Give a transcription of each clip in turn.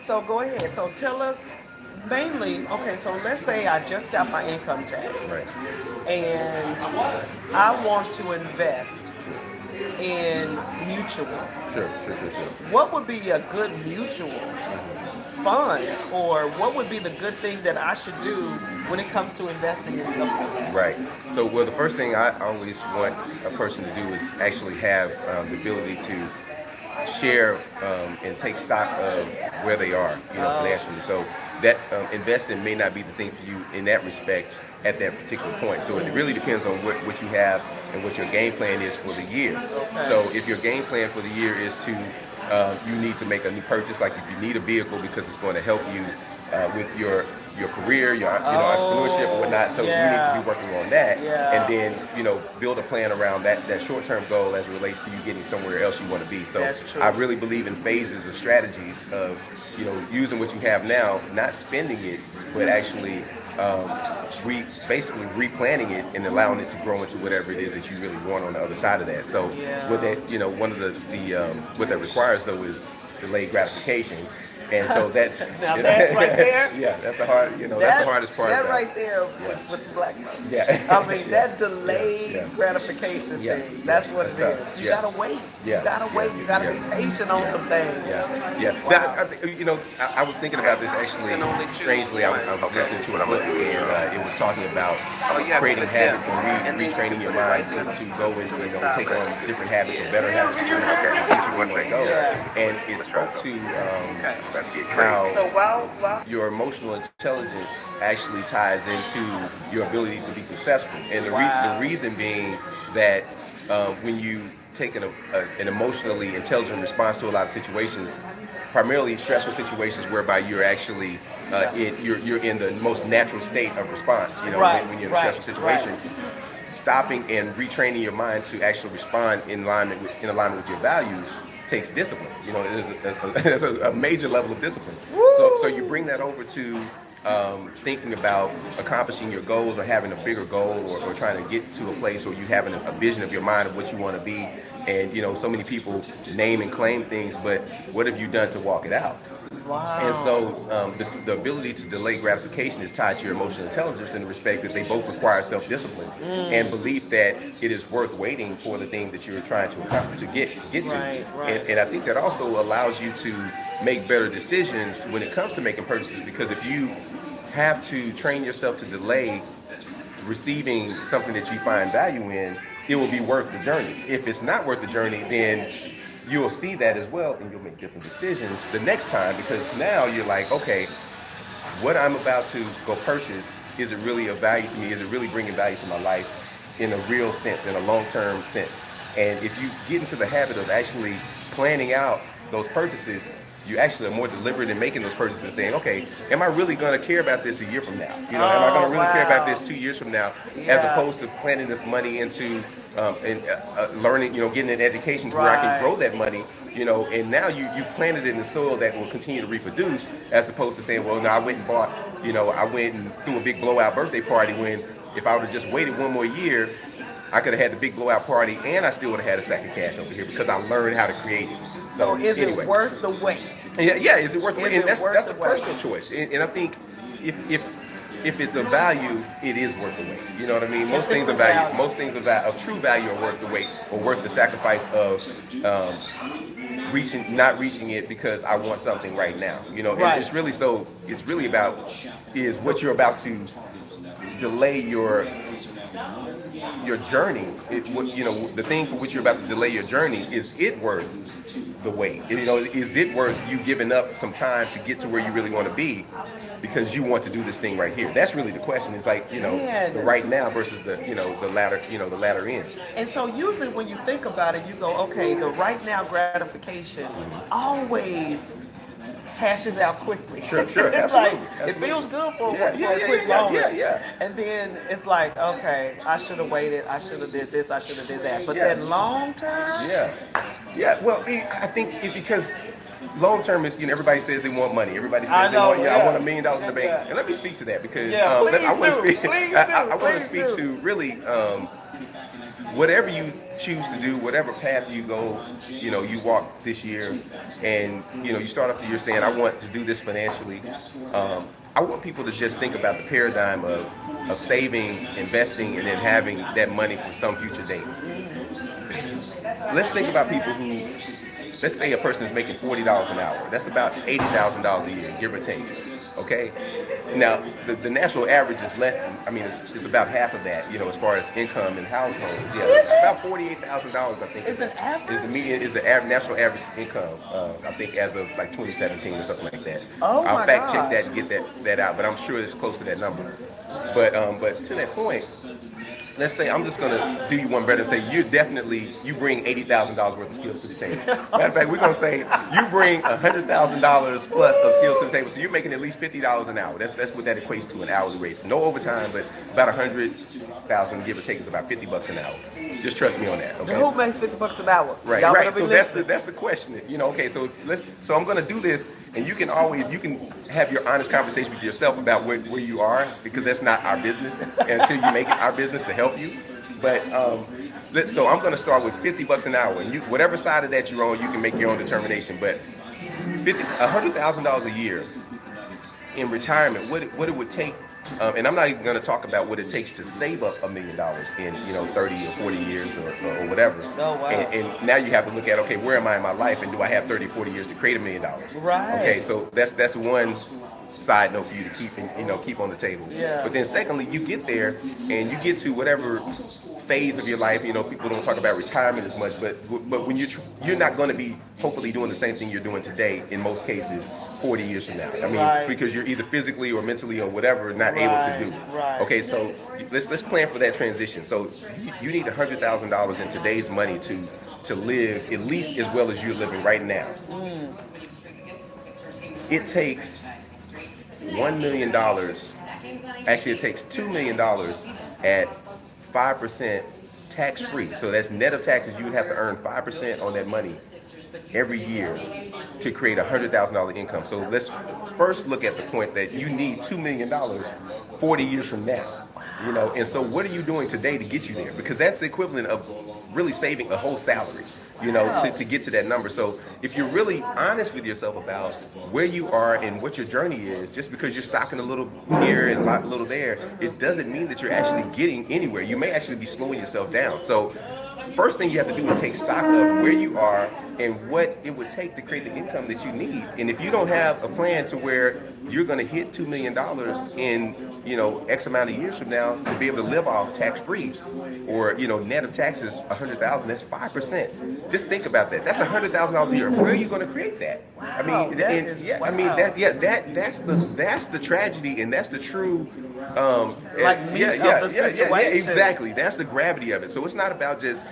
So go ahead. So tell us mainly, okay, so let's say I just got my income tax Right. and I want to invest in mutual. Sure. What would be a good mutual fund, or what would be the good thing that I should do when it comes to investing in stuff like that? Right. So, well, the first thing I always want a person to do is actually have the ability to share and take stock of where they are, Oh, financially. So that investing may not be the thing for you in that respect at that particular point. So it really depends on what you have and what your game plan is for the year. okay. So if your game plan for the year is to you need to make a new purchase, like if you need a vehicle because it's going to help you with your career, your entrepreneurship or Oh, whatnot. So you need to be yeah, working on that, and yeah. then build a plan around that short term goal as it relates to you getting somewhere else you want to be. So That's true. I really believe in phases of strategies of using what you have now, not spending it, but actually basically replanning it and allowing it to grow into whatever it is that you really want on the other side of that. So what Yeah. that one of what that requires though is delayed gratification, and so that's Now that right there, yeah, that's the hard that's the that hardest part that about it. right there Yeah, with some black folks. I yeah, mean yeah, that yeah, delayed yeah, gratification yeah, thing. yeah. That's what That's it tough. is. You Yeah, gotta wait. You yeah, gotta yeah, wait. You gotta yeah, be patient on yeah, some things. yeah. Wow. I was thinking about this actually. Strangely, I was listening to a book and it was talking about creating habits and retraining your mind to go and take on different habits or better habits to get you where you want to go. Yeah. And it spoke to how So while your emotional intelligence actually ties into your ability to be successful. And the wow. reason being that when you take an emotionally intelligent response to a lot of situations, primarily stressful situations whereby you're actually you're in the most natural state of response. Right, When you're in a right, stressful right. situation, stopping and retraining your mind to actually respond in alignment with your values takes discipline. There's a major level of discipline. So you Woo! bring that over to thinking about accomplishing your goals or having a bigger goal or trying to get to a place or you having a vision of your mind of what you want to be. And so many people name and claim things, but what have you done to walk it out? And Wow. so the ability to delay gratification is tied to your emotional intelligence in the respect that they both require self-discipline and belief that it is worth waiting for the thing that you're trying to accomplish, to get to. Right, right. And I think that also allows you to make better decisions when it comes to making purchases, because if you have to train yourself to delay receiving something that you find value in, it will be worth the journey. If it's not worth the journey, then you'll see that as well and you'll make different decisions the next time, because now you're like, okay, what I'm about to go purchase, is it really of value to me? Is it really bringing value to my life in a real sense, in a long-term sense? And if you get into the habit of actually planning out those purchases, you actually are more deliberate in making those purchases and saying, okay, am I really going to care about this a year from now? Am I going to Oh really care about wow. this 2 years from now, as Yeah. opposed to planting this money into learning, getting an education to where I can Right. grow that money, and now you planted it in the soil that will continue to reproduce, as opposed to saying, well, no, I went and bought, I went and threw a big blowout birthday party when if I would have just waited one more year, I could have had the big blowout party and I still would have had a sack of cash over here because I learned how to create it. So So is it anyway, worth the wait? yeah, is it worth the Is wait? And it that's worth that's the a wait? personal choice. And I think if it's a value, it is worth the wait. You know what I mean? Most If it's things a of value, value. most things of true value are worth the wait or worth the sacrifice of um, not reaching it because I want something right now. Right. It's really so. It's really about is what you're about to delay your journey. The thing for which you're about to delay your journey, is it worth the wait? Is it worth you giving up some time to get to where you really want to be because you want to do this thing right here? That's really the question. It's like, the Man. right now versus the latter end. And so usually when you think about it, you go, okay, the right now gratification always hashes out quickly. Sure, It's like absolutely, it feels absolutely. good for Yeah, for yeah, a yeah, quick yeah, yeah, moment, yeah, and then it's like, okay, I should have waited, I should have did this, I should have did that. But yeah, then long term, yeah, yeah. Well, I think because long term is, everybody says they want money. Everybody I says they know, want, I want yeah, $1 million in the bank. yeah, And let me speak to that because yeah. I Please want to do, speak. please I do, want to please speak do. to really whatever you choose to do, whatever path you go, you walk this year, and you start off the year saying, I want to do this financially. I want people to just think about the paradigm of saving, investing, and then having that money for some future date. Let's think about people who, let's say a person is making $40 an hour. That's about $80,000 a year, give or take. Okay. Now the national average is less than. I mean, it's about half of that. As far as income and households. Yeah, it's about $48,000. I think is an average. Is the median is the national average income. I think as of like 2017 or something like that. Oh I'll my fact check gosh. that and get that out, but I'm sure it's close to that number. But to that point, let's say I'm just gonna do you one better and say you bring $80,000 worth of skills to the table. Matter of fact, we're gonna say you bring $100,000 plus of skills to the table, so you're making at least $50 an hour. That's what that equates to an hourly rate. So no overtime, but about 100,000 give or take is about $50 an hour. Just trust me on that. Okay. Who makes $50 an hour? Right, Y'all right. So that's listening? the question. Okay. So I'm gonna do this, and you can have your honest conversation with yourself about where you are, because that's not our business until you make it our business to help you. But so I'm gonna start with $50 an hour, and whatever side of that you're on, you can make your own determination. But $100,000 a year in retirement, what it would take. And I'm not even going to talk about what it takes to save up $1 million in 30 or 40 years or whatever. Oh, wow. And now you have to look at, okay, where am I in my life, and do I have 30, 40 years to create $1 million? Right. Okay, so that's one side note for you to keep on the table. Yeah. But then secondly, you get there and you get to whatever phase of your life. People don't talk about retirement as much, but when you're not going to be hopefully doing the same thing you're doing today in most cases 40 years from now. I mean, right. Because you're either physically or mentally or whatever not able to do. Right. Okay, so let's plan for that transition. So you need $100,000 in today's money to live at least as well as you're living right now. It takes $1 million. Actually, it takes $2 million at 5% tax-free. So that's net of taxes. You would have to earn 5% on that money every year to create $100,000 income. So let's first look at the point that you need $2 million 40 years from now. And so what are you doing today to get you there? Because that's the equivalent of really saving a whole salary, to get to that number. So if you're really honest with yourself about where you are and what your journey is, just because you're stocking a little here and a little there, it doesn't mean that you're actually getting anywhere. You may actually be slowing yourself down. So first thing you have to do is take stock of where you are and what it would take to create the income that you need. And if you don't have a plan to where you're going to hit $2 million in X amount of years from now to be able to live off tax-free, or net of taxes $100,000, that's 5%. Just think about that. That's $100,000 a year. Where are you going to create that? Wow, I mean, that's the tragedy, and that's the true of the situation. Exactly. That's the gravity of it. So it's not about just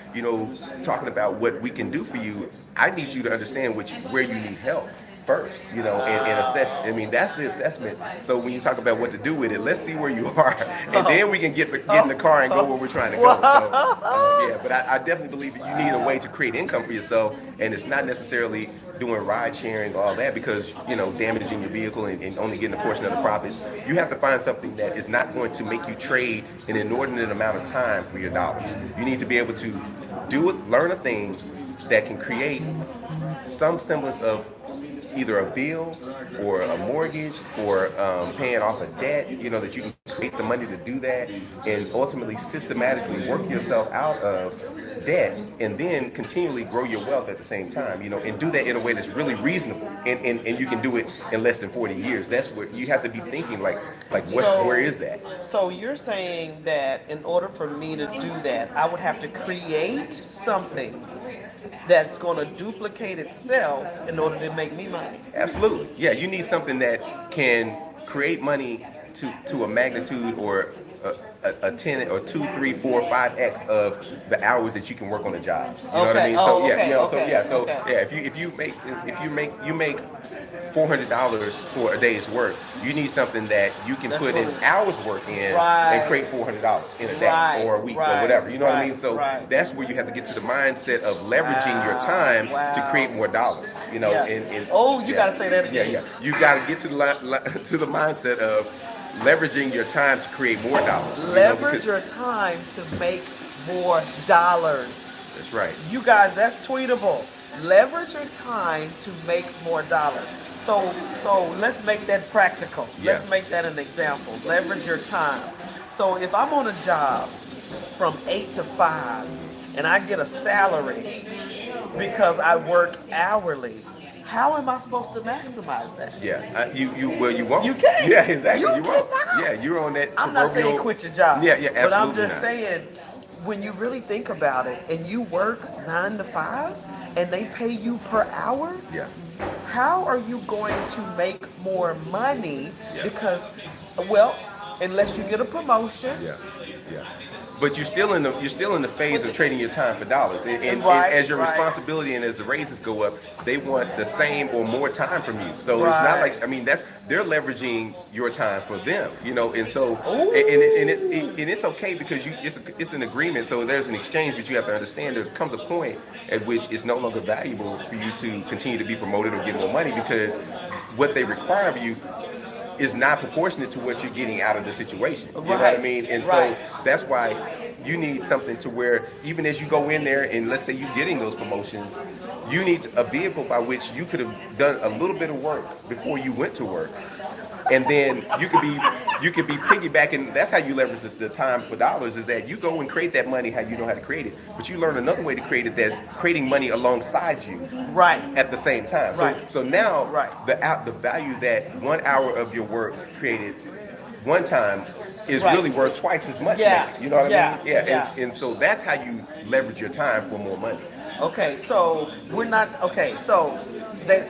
talking about what we can do for you. I need you to understand where you need help first, and assess. I mean, that's the assessment. So when you talk about what to do with it, let's see where you are, and then we can get in the car and go where we're trying to go. So, but I definitely believe that you need a way to create income for yourself, and it's not necessarily doing ride sharing or all that, because damaging your vehicle and only getting a portion of the profits. You have to find something that is not going to make you trade an inordinate amount of time for your dollars. You need to be able to learn a thing that can create some semblance of either a bill or a mortgage or paying off a debt, that you can create the money to do that, and ultimately systematically work yourself out of debt, and then continually grow your wealth at the same time, and do that in a way that's really reasonable, and you can do it in less than 40 years. That's what you have to be thinking, where is that? So you're saying that in order for me to do that, I would have to create something that's going to duplicate itself in order to make me money. Absolutely. Yeah, you need something that can create money to a magnitude or a 10 or 2, 3, 4, 5x of the hours that you can work on a job. You know what I mean? If you make $400 for a day's work, you need something that you can put in hours work in and create $400 in a day or a week or whatever. You know what I mean? So that's where you have to get to the mindset of leveraging your time to create more dollars. You gotta say that again. Yeah. You gotta get to the mindset of leveraging your time to create more dollars. Leverage your time to make more dollars. That's right. You guys, that's tweetable. Leverage your time to make more dollars. So let's make that practical. Yeah. Let's make that an example. Leverage your time. So if I'm on a job from 8 to 5 and I get a salary because I work hourly, how am I supposed to maximize that? Yeah, you won't. You can't. Yeah, exactly. You won't. cannot. Yeah, you're on that. I'm not saying proverbial- quit your job. Yeah, yeah, But I'm absolutely just not. saying, when you really think about it, and you work 9 to 5, and they pay you per hour, Yeah. how are you going to make more money? Yes. Because, well, unless you get a promotion. Yeah, yeah. But you're still in the phase of trading your time for dollars. And Right, as your right. responsibility and as the raises go up, they want the same or more time from you. So it's not Right. like, I mean, they're leveraging your time for them, you know. And so Ooh. and it's okay because it's an agreement. So there's an exchange, but you have to understand there comes a point at which it's no longer valuable for you to continue to be promoted or get more money because what they require of you is not proportionate to what you're getting out of the situation. You know what I Right. mean? And Right. so that's why you need something to where even as you go in there and let's say you're getting those promotions, you need a vehicle by which you could have done a little bit of work before you went to work. And then you could be piggybacking. That's how you leverage the time for dollars is that you go and create that money how you know how to create it. But you learn another way to create it that's creating money alongside you Right. at the same time. So, Right. so now Right. the value that 1 hour of your work created one time is Right. really worth twice as much. Yeah. Maybe. You know what Yeah. I mean? Yeah. Yeah. And so that's how you leverage your time for more money. Okay, so we're not okay. So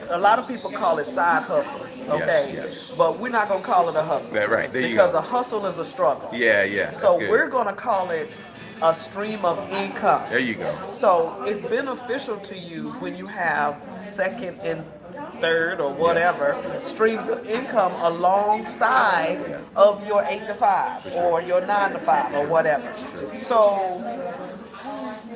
a lot of people call it side hustles. Okay, yeah. but we're not gonna call it a hustle. Yeah, right. There you because go. a hustle is a struggle. Yeah, yeah. So that's good. we're gonna call it a stream of income. There you go. So it's beneficial to you when you have second and third or whatever streams of income alongside of your 8 to 5 or your 9 to 5 or whatever. So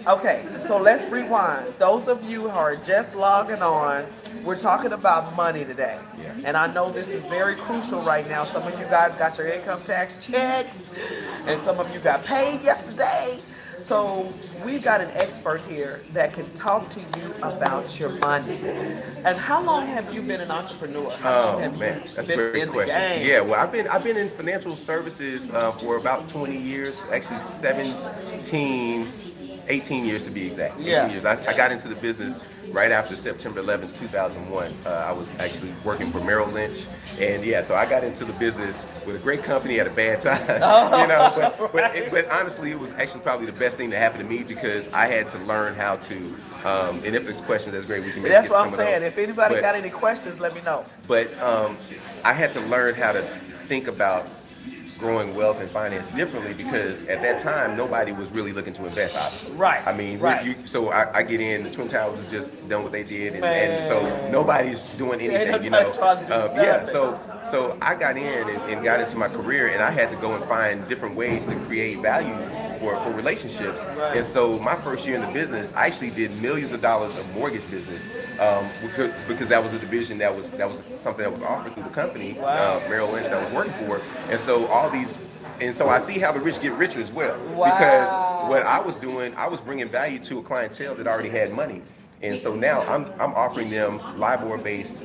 okay, so let's rewind. Those of you who are just logging on, we're talking about money today. Yeah. And I know this is very crucial right now. Some of you guys got your income tax checks, and some of you got paid yesterday. So we've got an expert here that can talk to you about your money. And how long have you been an entrepreneur? How long have Man, you that's a been very in good the question. game? Yeah, well, I've been in financial services for about 20 years, actually 18 years to be exact. 18 Yeah. years. I got into the business right after September 11th, 2001. I was actually working for Merrill Lynch. And yeah, so I got into the business with a great company at a bad time. You know, but honestly, it was actually probably the best thing to happen to me because I had to learn how to, and if there's questions, that's great. We can maybe That's get what I'm some of saying. those. If anybody But- got any questions, let me know. But I had to learn how to think about growing wealth and finance differently because at that time nobody was really looking to invest. Obviously, Right, I mean, right. so I get in. The Twin Towers has just done what they did, and Man. so nobody's doing anything. You nobody know, trying to do yeah. nothing. So I got in and got into my career, and I had to go and find different ways to create value for relationships. Right. And so my first year in the business, I actually did millions of dollars of mortgage business because that was a division that was something that was offered through the company, Wow. Merrill Lynch, that I was working for. And so so I see how the rich get richer as well. Wow. Because what I was doing, I was bringing value to a clientele that already had money. And so now I'm offering them LIBOR-based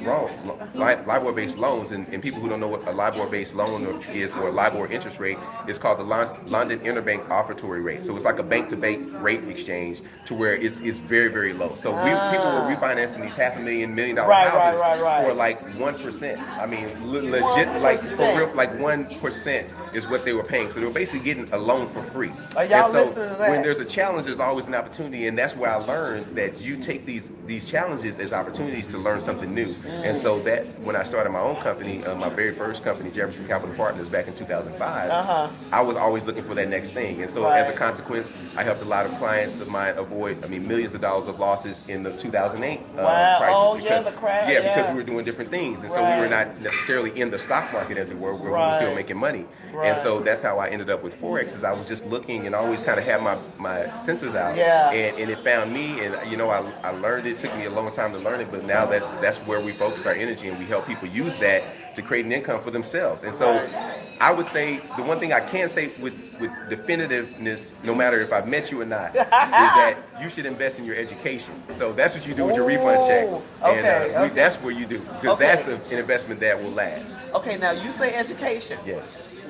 loans, and people who don't know what a LIBOR-based loan is or a LIBOR interest rate, it's called the London Interbank Offertory Rate. So it's like a bank-to-bank rate exchange to where it's very, very low. So people were refinancing these $500,000, $1 million houses for like 1%. I mean, legit, like for real, like 1% is what they were paying. So they were basically getting a loan for free. Are y'all And so listening to that? when there's a challenge, there's always an opportunity, and that's where I learned that you take these challenges as opportunities to learn something new. And so that when I started my own company, my very first company, Jefferson Capital Partners, back in 2005, I was always looking for that next thing. And so as a consequence, I helped a lot of clients of mine avoid, millions of dollars of losses in the 2008 crisis. Oh, because, yeah, the crash. Yeah, because we were doing different things, and so we were not necessarily in the stock market as it were, where we were still making money. Right. And so that's how I ended up with Forex. Is I was just looking and always kind of had my sensors out. Yeah. And it found me, and I I learned it. It took me a long time to learn it, but now that's where we focus our energy, and we help people use that to create an income for themselves. And so I would say the one thing I can say with definitiveness, no matter if I've met you or not, is that you should invest in your education. So that's what you do with your refund check. And that's where you do, because that's an investment that will last. Okay, now you say education. Yes.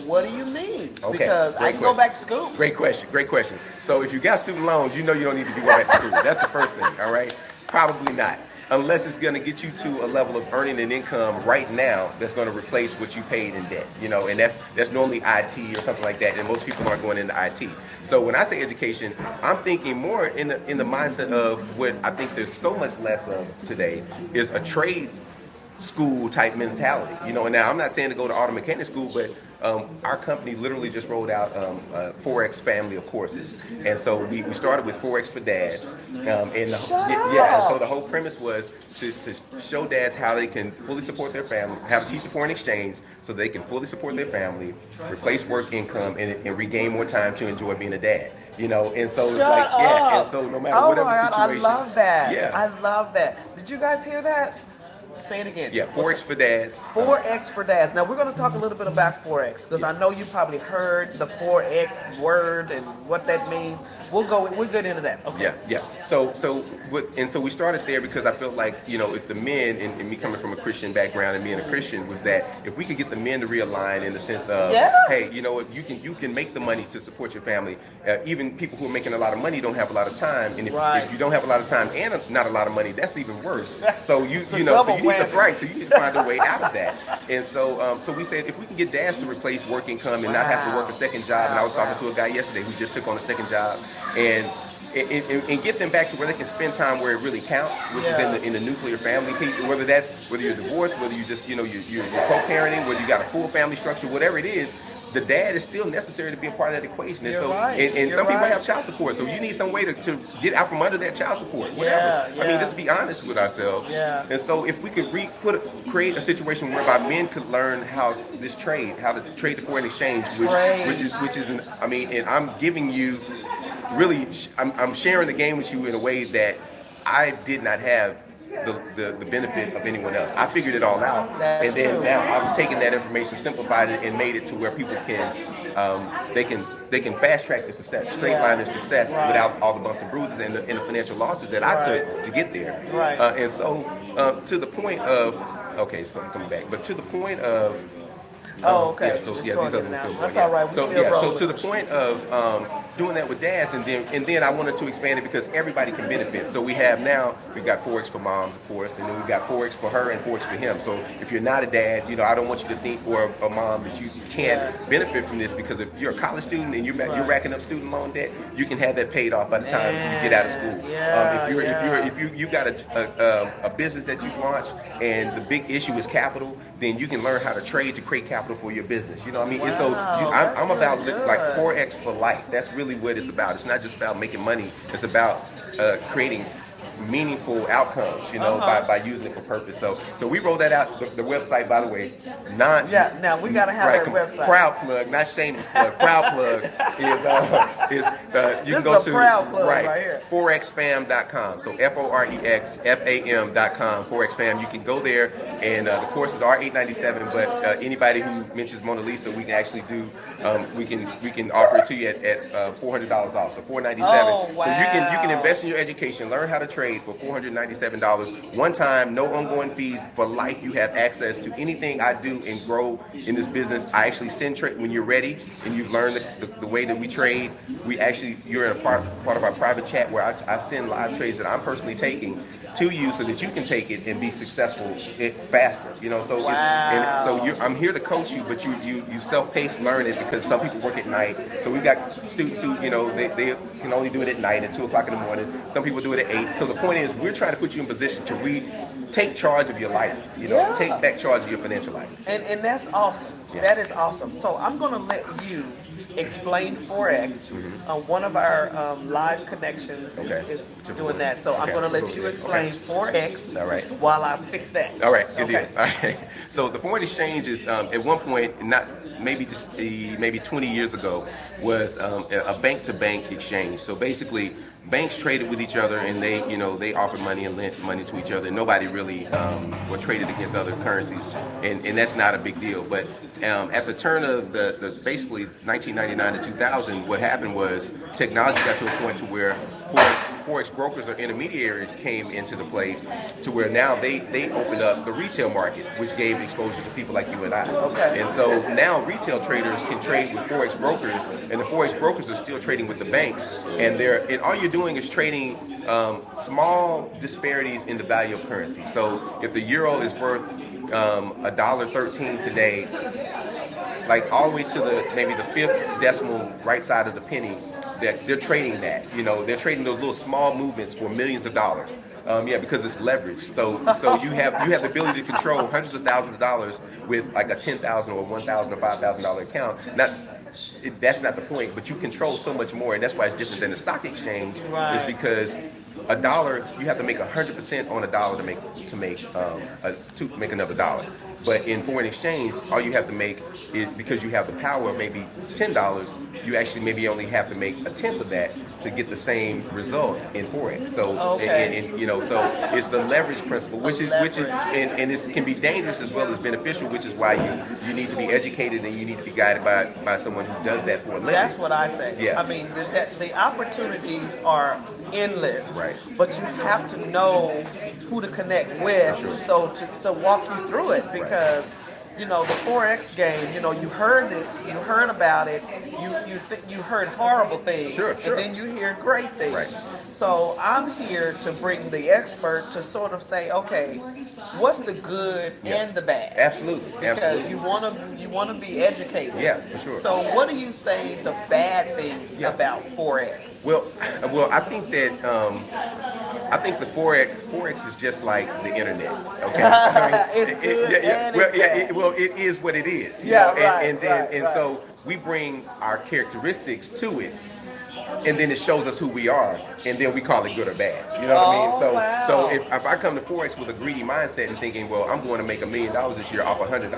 What do you mean? Okay. Because I can go back to school. Great question. So if you got student loans, you know you don't need to be going back to school. That's the first thing, all right? Probably not. Unless it's going to get you to a level of earning an income right now that's going to replace what you paid in debt, you know, and that's normally IT or something like that, and most people aren't going into IT. So when I say education, I'm thinking more in the mindset of what I think there's so much less of today is a trade school type mentality, you know. And now I'm not saying to go to auto mechanic school, but our company literally just rolled out a Forex family of courses, and so we started with Forex for Dads, and so the whole premise was to show dads how they can fully support their family, have teach foreign exchange, so they can fully support their family, replace work income, and regain more time to enjoy being a dad. You know, and so it's like, and so no matter whatever situation. I love that. Yeah. I love that. Did you guys hear that? Say it again. Yeah, Forex for Dads. Forex for Dads. Now we're going to talk a little bit about Forex, because I know you probably heard the Forex word and what that means. We'll get into that. Okay. Yeah. So we started there because I felt like, you know, if the men, and me coming from a Christian background and being a Christian, was that if we could get the men to realign in the sense of, hey, you know what, you can make the money to support your family. Even people who are making a lot of money don't have a lot of time, and if you don't have a lot of time and not a lot of money, that's even worse. So you need to find a way out of that. And so we said if we can get dads to replace work income and not have to work a second job. And I was talking to a guy yesterday who just took on a second job, and get them back to where they can spend time where it really counts, which is in the nuclear family piece. And whether you're divorced, whether you just, you know, you're co-parenting, whether you got a full family structure, whatever it is, the dad is still necessary to be a part of that equation. And some people have child support, so you need some way to get out from under that child support, whatever. I mean, let's be honest with ourselves. And so if we could create a situation whereby men could learn how to trade the foreign exchange, which is and I'm giving you really, I'm sharing the game with you in a way that I did not have the benefit of anyone else. I figured it all out, now I've taken that information, simplified it, and made it to where people can they can fast track their success, straight line their success without all the bumps and bruises and the financial losses that I took to get there. And so to the point of it's coming back, but to the point of these other ones still going. That's all right. So to the point of doing that with dads, and then I wanted to expand it because everybody can benefit. So we've got Forex for moms, of course, and then we've got Forex for her and Forex for him. So if you're not a dad, you know, I don't want you to think, or a mom, that you can't benefit from this, because if you're a college student and you're racking up student loan debt, you can have that paid off by the time you get out of school. If you got a business that you've launched and the big issue is capital, then you can learn how to trade to create capital for your business. You know what I mean? And so I'm about like Forex for life. That's really what it's about. It's not just about making money. It's about creating meaningful outcomes, you know, by using it for purpose. So we rolled that out. The website, by the way, now we gotta have that website. Proud plug, not shameless plug. Proud plug is you can go to right here. forexfam.com. So FOREXFAM.com. Forex Fam. You can go there, and the courses are $897. But anybody who mentions Mona Lisa, we can actually do. We can offer it to you at $400 off. So $497. Oh, wow. So you can invest in your education, learn how to trade for $497 one time, no ongoing fees. For life, you have access to anything I do and grow in this business. I actually send trade when you're ready and you've learned the way that we trade. You're in a part of our private chat where I send live trades that I'm personally taking to you so that you can take it and be successful faster. You know, so I'm here to coach you, but you self-paced learn it, because some people work at night. So we've got students who, you know, they can only do it at night at 2 o'clock in the morning. Some people do it at 8. So the point is, we're trying to put you in position to take charge of your life. You know, take back charge of your financial life. And that's awesome. That is awesome. So I'm going to let you explain Forex. One of our live connections is doing that. So I'm going to let you explain Forex while I fix that. All right. Good deal. All right. So the foreign exchange is at one point, maybe 20 years ago, was a bank-to-bank exchange. So basically, banks traded with each other, and they offered money and lent money to each other. Nobody really were traded against other currencies, and that's not a big deal. But at the turn of the basically 1999 to 2000, what happened was technology got to a point to where Forex brokers or intermediaries came into the play, to where now they opened up the retail market, which gave exposure to people like you and I. Okay. And so now retail traders can trade with Forex brokers, and the Forex brokers are still trading with the banks, and all you're doing is trading small disparities in the value of currency. So if the euro is worth $1.13 today, like all the way to maybe the fifth decimal right side of the penny, that they're trading that. They're trading those little small movements for millions of dollars. Because it's leveraged. So you have the ability to control hundreds of thousands of dollars with like a $10,000 or $1,000 or $5,000 account. That's not the point, but you control so much more, and that's why it's different than the stock exchange. Right. Is because a dollar, you have to make 100% on a dollar to make another dollar. But in foreign exchange, all you have to make is, because you have the power of maybe $10, you actually maybe only have to make a tenth of that to get the same result in forex. So so it's the leverage principle, which is and it can be dangerous as well as beneficial, which is why you need to be educated and you need to be guided by someone who does that for a living. That's what I say. Yeah. I mean, the opportunities are endless, right? But you have to know who to connect with, Sure. so walk you through it, because the Forex game, you heard it, you heard about it, you heard horrible things, Sure. and then you hear great things. Right. So I'm here to bring the expert to sort of say, okay, what's the good and the bad? Absolutely. Because you want to be educated. Yeah, for sure. So what do you say the bad things about Forex? Well, I think that the Forex is just like the internet. Okay, It's good and it's bad. It is what it is. So we bring our characteristics to it, and then it shows us who we are, and then we call it good or bad. You know what I mean? So wow. so if I come to Forex with a greedy mindset and thinking, well, I'm going to make $1 million this year off $100,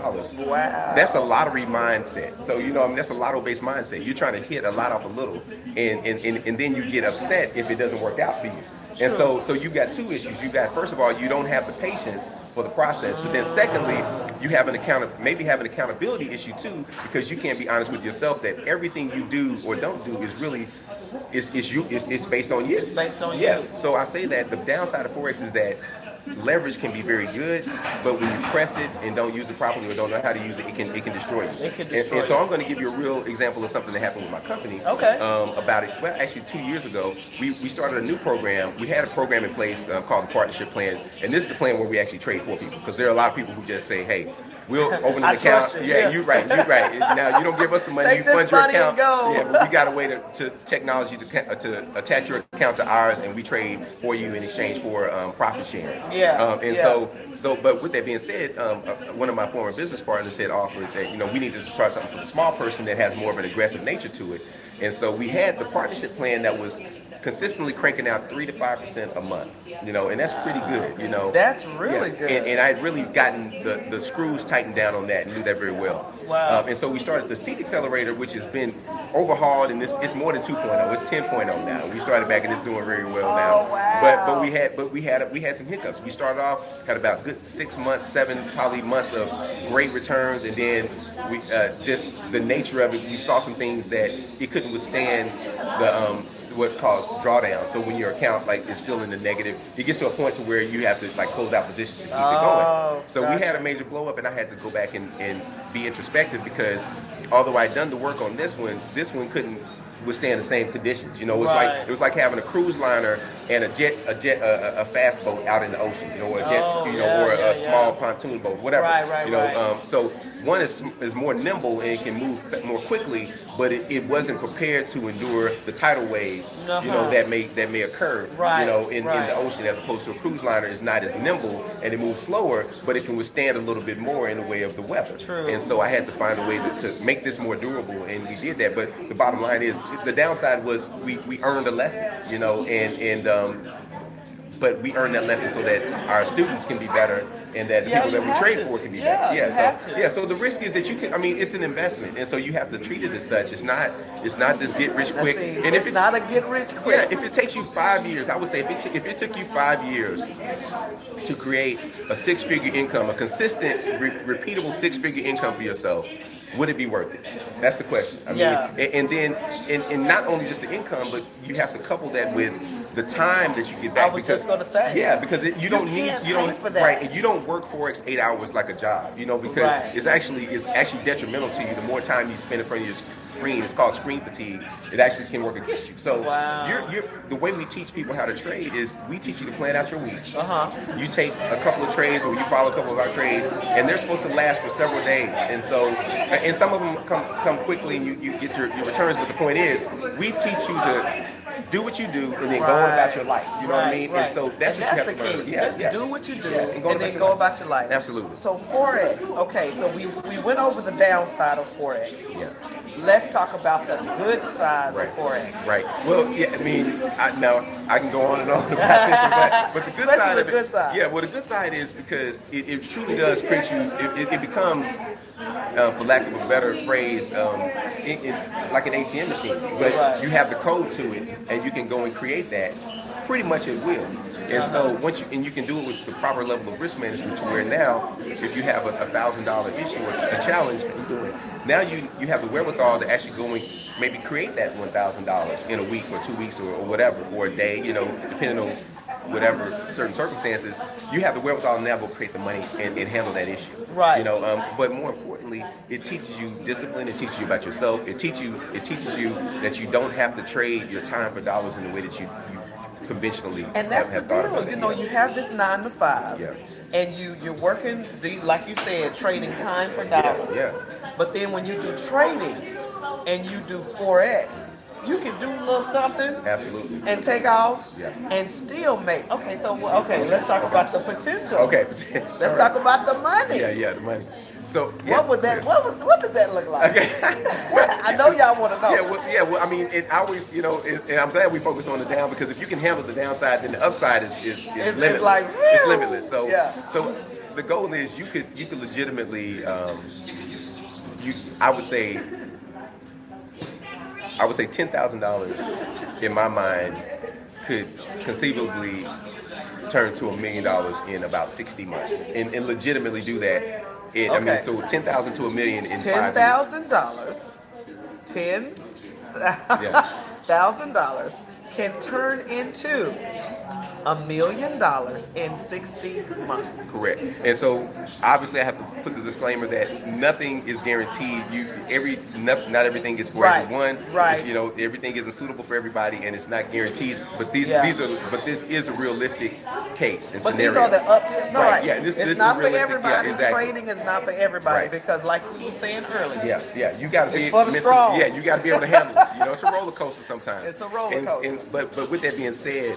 Wow. that's a lottery mindset. So that's a lotto-based mindset. You're trying to hit a lot off a little, and then you get upset if it doesn't work out for you. And so you got two issues. You got, first of all, you don't have the patience for the process, but then secondly, you have an accountability issue too, because you can't be honest with yourself that everything you do or don't do is really it's based on you. It's based on you. Yeah. So I say that the downside of Forex is that leverage can be very good, but when you press it and don't use it properly or don't know how to use it, it can destroy you. It can destroy and so you. I'm going to give you a real example of something that happened with my company. Okay. About it. Well, actually 2 years ago, we started a new program. We had a program in place called the Partnership Plan, and this is the plan where we actually trade for people, because there are a lot of people who just say, hey, we'll open an account. You're right. Now you don't give us the money. Take you fund this your money account. and go. Yeah, but we got a way to technology to attach your account to ours, and we trade for you in exchange for profit sharing. But with that being said, one of my former business partners had offered that we need to start something for the small person that has more of an aggressive nature to it, and so we had the partnership plan that was consistently cranking out 3 to 5% a month, and that's pretty good, That's really good. And I'd really gotten the screws tightened down on that and knew that very well. Wow. And so we started the Seed Accelerator, which has been overhauled, and it's more than 2.0. It's 10.0 now. We started back and it's doing very well now. Wow. But we had some hiccups. We started off, had about good 6 months, 7 probably months of great returns, and then we just the nature of it, we saw some things that it couldn't withstand the what called drawdown. So when your account is still in the negative, it gets to a point to where you have to close out positions to keep it going. So we had a major blow up, and I had to go back and be introspective, because although I'd done the work on this one couldn't withstand the same conditions. It was like having a cruise liner and a fast boat out in the ocean, or a jet, small pontoon boat, whatever. Right. So one is more nimble and it can move more quickly, but it wasn't prepared to endure the tidal waves, that may occur, in the ocean, as opposed to a cruise liner is not as nimble and it moves slower, but it can withstand a little bit more in the way of the weather. True. And so I had to find a way to make this more durable, and we did that. But the bottom line is, the downside was we earned a lesson, but we earned that lesson so that our students can be better, and that the Yeah, people you that we have trade to. for can be Yeah, better. you have to. Yeah. So the risk is that you can. I mean, it's an investment, and so you have to treat it as such. It's not this get rich quick. See, And if it's not a get rich quick. yeah, if it takes you 5 years, I would say if it took you 5 years to create a six-figure income, a consistent, repeatable six-figure income for yourself, would it be worth it? That's the question. I mean, Yeah. and then and not only just the income, but you have to couple that with the time that you get back. I was just gonna say. Yeah, because you don't can't you don't pay for that. right, and you don't work Forex 8 hours like a job, you know, because Right. it's actually detrimental to you the more time you spend in front of your screen. It's called screen fatigue. It actually can work against you. So Wow. you're the way we teach people how to trade is we teach you to plan out your week. Uh-huh. You take a couple of trades or you follow a couple of our trades, and they're supposed to last for several days. And so, and some of them come quickly and you get your returns. But the point is, we teach you to do what you do and then go on about your life. You know what I mean? Right. And so that's and what that's you the have to learn. key. Yeah, Just do what you do and then go about your life. Absolutely. So Forex, okay, so we went over the downside of Forex. Yeah. Let's talk about the good side Right. of Forex. Right. Well, yeah. I mean, now I can go on and on about this, but the good Especially side the of it, good side. yeah. Well, the good side is because it truly does create you. It becomes, for lack of a better phrase, like an ATM machine. But Right. you have the code to it, and you can go and create that pretty much at will. And so you can do it with the proper level of risk management to where now, if you have a $1,000 issue or a challenge, now you have the wherewithal to actually go and maybe create that $1,000 in a week or 2 weeks or whatever, or a day, you know, depending on whatever certain circumstances. You have the wherewithal now to create the money and handle that issue. Right. You know, but more importantly, it teaches you discipline. It teaches you about yourself. It teaches you that you don't have to trade your time for dollars in the way that you conventionally And that's have the thought deal. about it. You know, you have this 9 to 5, Yeah. and you're working, like you said, trading time for dollars. Yeah. But then when you do trading and you do Forex, you can do a little something Absolutely. and take off Yeah. and still make. Okay, so let's talk about the potential. Okay. Let's talk about the money. Yeah, the money. So yeah, What would that? yeah. What does that look like? Okay. I know y'all want to know. Well, I mean, it always, you know, and I'm glad we focus on the down because if you can handle the downside, then the upside is limitless. It's like it's limitless. So, yeah. So the goal is you could legitimately, I would say $10,000 in my mind could conceivably turn to $1 million in about 60 months, and legitimately do that. I mean, Okay. so 10,000 to $1 million in 5 years. $10,000, $10,000 can turn into $1 million in 60 months. Correct. And so obviously I have to put the disclaimer that nothing is guaranteed. Not everything is for Right. everyone. Right. You know, everything isn't suitable for everybody, and it's not guaranteed. But this is a realistic case and But scenario. these are the up. No, Right, right. yeah, this it's is not for realistic. everybody. Yeah, exactly. Trading is not for everybody Right. because, like we were saying earlier, Yeah, you got to be. It's for the strong. Yeah, you got to be able to handle it. You know, it's a roller coaster sometimes. It's a roller coaster. But with that being said,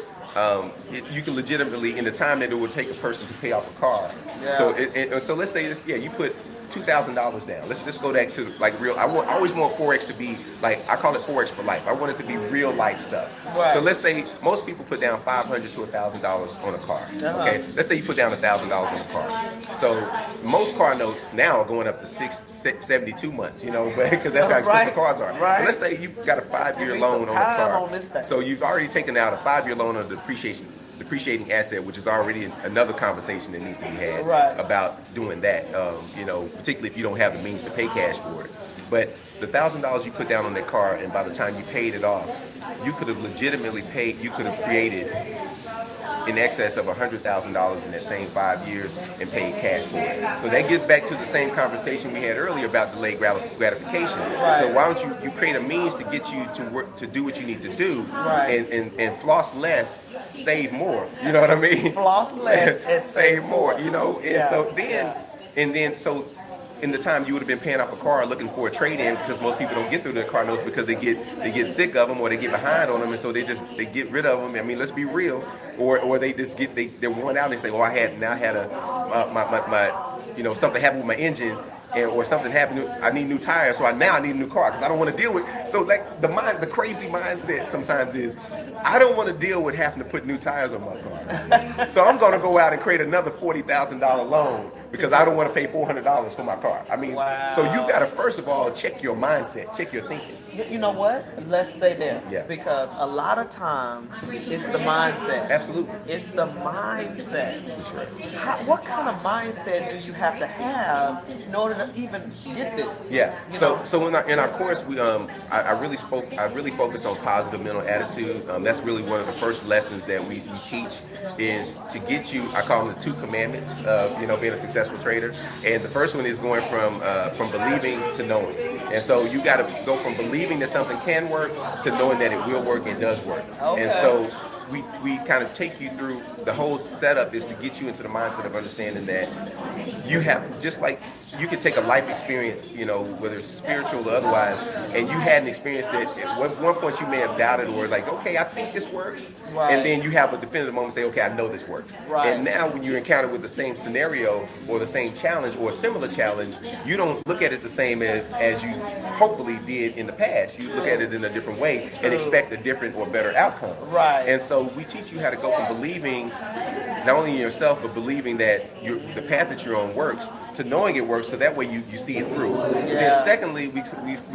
you can legitimately, in the time that it would take a person to pay off a car. Yeah. So let's say this. Yeah, you put $2,000 down. Let's just go back to like real. I always want Forex to be like, I call it Forex for life. I want it to be real life stuff. Right. So let's say most people put down $500 to $1,000 on a car. Uh-huh. Okay. Let's say you put down $1,000 on a car. So most car notes now are going up to 72 months. You know, because that's how expensive cars are. Right. But let's say you got a 5-year Give me loan some on a time car. on this thing. So you've already taken out a 5-year loan on the depreciating asset, which is already another conversation that needs to be had Right. about doing that. You know, particularly if you don't have the means to pay cash for it. But the $1,000 you put down on that car, and by the time you paid it off, you could have legitimately paid. You could have created in excess of $100,000 in that same 5 years and paid cash for it. So that gets back to the same conversation we had earlier about delayed gratification. Right. So why don't you create a means to get you to work to do what you need to do, Right. and floss less, save more. You know what I mean? Floss less and save more. You know, and Yeah. so then in the time you would have been paying off a car looking for a trade-in, because most people don't get through their car notes because they get sick of them, or they get behind on them, and so they get rid of them. I mean, let's be real, or they just they're worn out and they say, oh, I had you know, something happened with my engine, or something happened, I need new tires, so I need a new car because I don't want to deal with. So like the crazy mindset sometimes is, I don't want to deal with having to put new tires on my car. So I'm going to go out and create another $40,000 loan because I don't want to pay $400 for my car. I mean, Wow. so you got to first of all check your mindset, check your thinking. You know what? Let's stay there. Yeah. Because a lot of times it's the mindset. Absolutely. It's the mindset. What kind of mindset do you have to have in order to even get this? Yeah. You So know? so in our course we I really focus on positive mental attitudes. That's really one of the first lessons that we teach is to get you. I call them the 2 commandments of being a successful trader. And the first one is going from believing to knowing. And so you got to go from believing that something can work to knowing that it will work and does work. Okay. And so we kind of take you through the whole setup is to get you into the mindset of understanding that you have, just like you can take a life experience, whether it's spiritual or otherwise, and you had an experience that at one point you may have doubted or like, okay, I think this works. Right. And then you have a definitive moment say, okay, I know this works. Right. And now when you're encountered with the same scenario or the same challenge or a similar challenge, you don't look at it the same as you hopefully did in the past. You look at it in a different way and expect a different or better outcome. Right. And so we teach you how to go from believing not only in yourself, but believing that the path that you're on works, to knowing it works, so that way you see it through. Yeah. Then secondly, we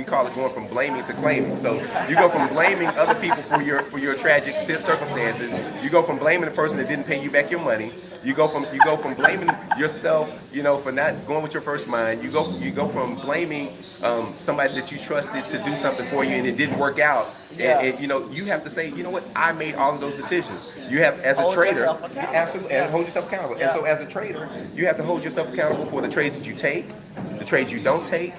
call it going from blaming to claiming. So you go from blaming other people for your tragic circumstances. You go from blaming the person that didn't pay you back your money. You go from blaming yourself, for not going with your first mind. You go from blaming somebody that you trusted to do something for you and it didn't work out. Yeah. And you have to say, you know what, I made all of those decisions. You have, as a Hold trader, yourself accountable. absolutely, and hold yourself accountable. Yeah. And so as a trader, you have to hold yourself accountable for the trades that you take, the trades you don't take,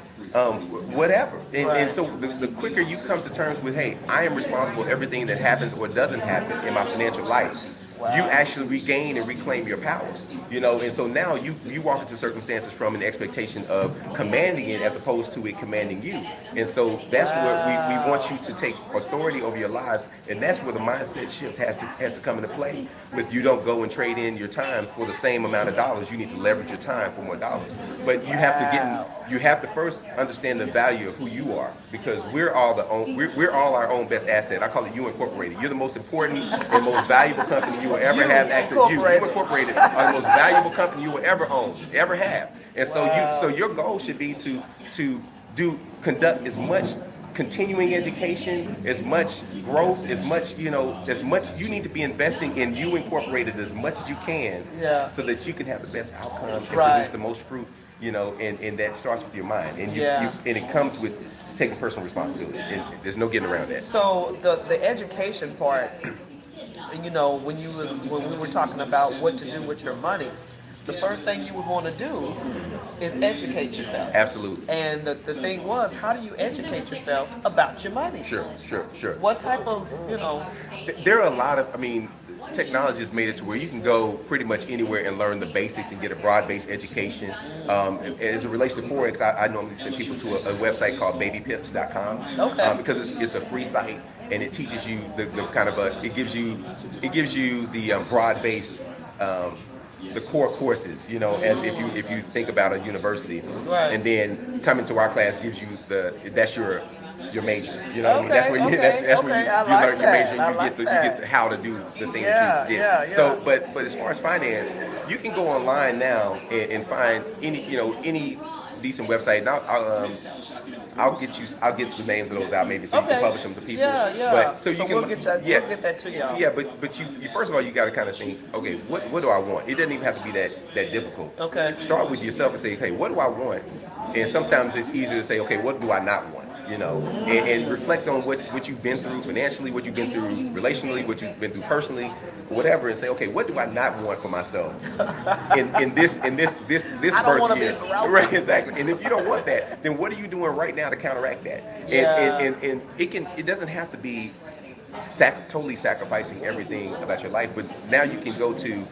whatever. And so the quicker you come to terms with, hey, I am responsible for everything that happens or doesn't happen in my financial life, you actually regain and reclaim your power. And so now you walk into circumstances from an expectation of commanding it as opposed to it commanding you. And so that's where we want you to take authority over your lives, and that's where the mindset shift has to come into play. With you don't go and trade in your time for the same amount of dollars. You need to leverage your time for more dollars. But you have to first understand the value of who you are, because we're all our own best asset. I call it you incorporated. You're the most important and most valuable company you will ever have access to. You incorporated are the most valuable company you will ever own, ever have. And so your goal should be to conduct as much continuing education, as much growth, as much you need to be investing in you incorporated as much as you can, so that you can have the best outcome and produce the most fruit, and that starts with your mind, and and it comes with taking personal responsibility, and there's no getting around that. So the education part, when we were talking about what to do with your money, the first thing you would want to do is educate yourself. Absolutely. And the thing was, how do you educate yourself about your money? Sure. What type of, There are a lot of, technology has made it to where you can go pretty much anywhere and learn the basics and get a broad-based education. As it relates to Forex, I normally send people to a website called babypips.com. Okay. Because it's a free site and it teaches you the kind of it gives you the broad-based the core courses, as if you think about a university, right. And then coming to our class gives you that's your major. You know what I mean? That's where you learn your major and you get how to do the things that you did. Yeah. So, but as far as finance, you can go online now and find any decent website. And I'll get the names of those out maybe so you can publish them to people. Yeah. But so you can we'll get that to y'all. Yeah, but you first of all you got to kind of think, okay, what do I want? It doesn't even have to be that difficult. Okay. Start with yourself and say, hey, what do I want? And sometimes it's easier to say, okay, what do I not want? And reflect on what you've been through financially, what you've been through relationally, what you've been through personally, whatever, and say, okay, what do I not want for myself in this I don't want to year? be broke. Right, exactly. And if you don't want that, then what are you doing right now to counteract that? And it doesn't have to be totally sacrificing everything about your life, but now you can go to,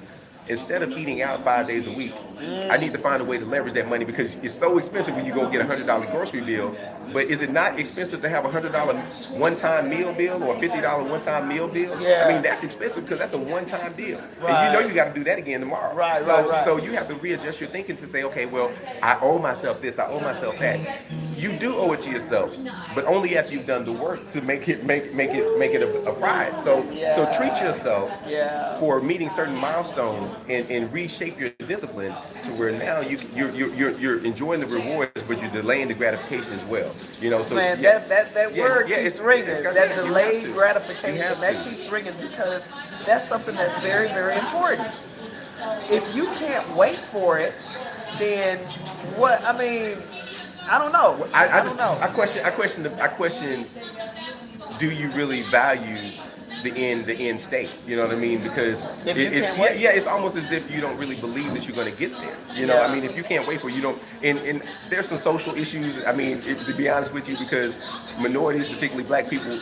instead of eating out 5 days a week, I need to find a way to leverage that money, because it's so expensive when you go get a $100 grocery bill. But is it not expensive to have a $100 one-time meal bill or a $50 one-time meal bill? Yeah. That's expensive because that's a one-time deal. Right. And you got to do that again tomorrow. Right. So you have to readjust your thinking to say, okay, well, I owe myself this, I owe myself that. you do owe it to yourself, but only after you've done the work to make it a prize. So treat yourself for meeting certain milestones and reshape your discipline to where now you're enjoying the rewards, but you're delaying the gratification as well. You know, so man, that word keeps ringing. That delayed gratification that keeps ringing, because that's something that's very, very important. If you can't wait for it, then what? I mean, I don't know. I don't know. I question. Do you really value the end state? You know what I mean? Because it's almost as if you don't really believe that you're going to get there. You know, I mean, if you can't wait for it, you don't. And there's some social issues. I mean, to be honest with you, because minorities, particularly black people,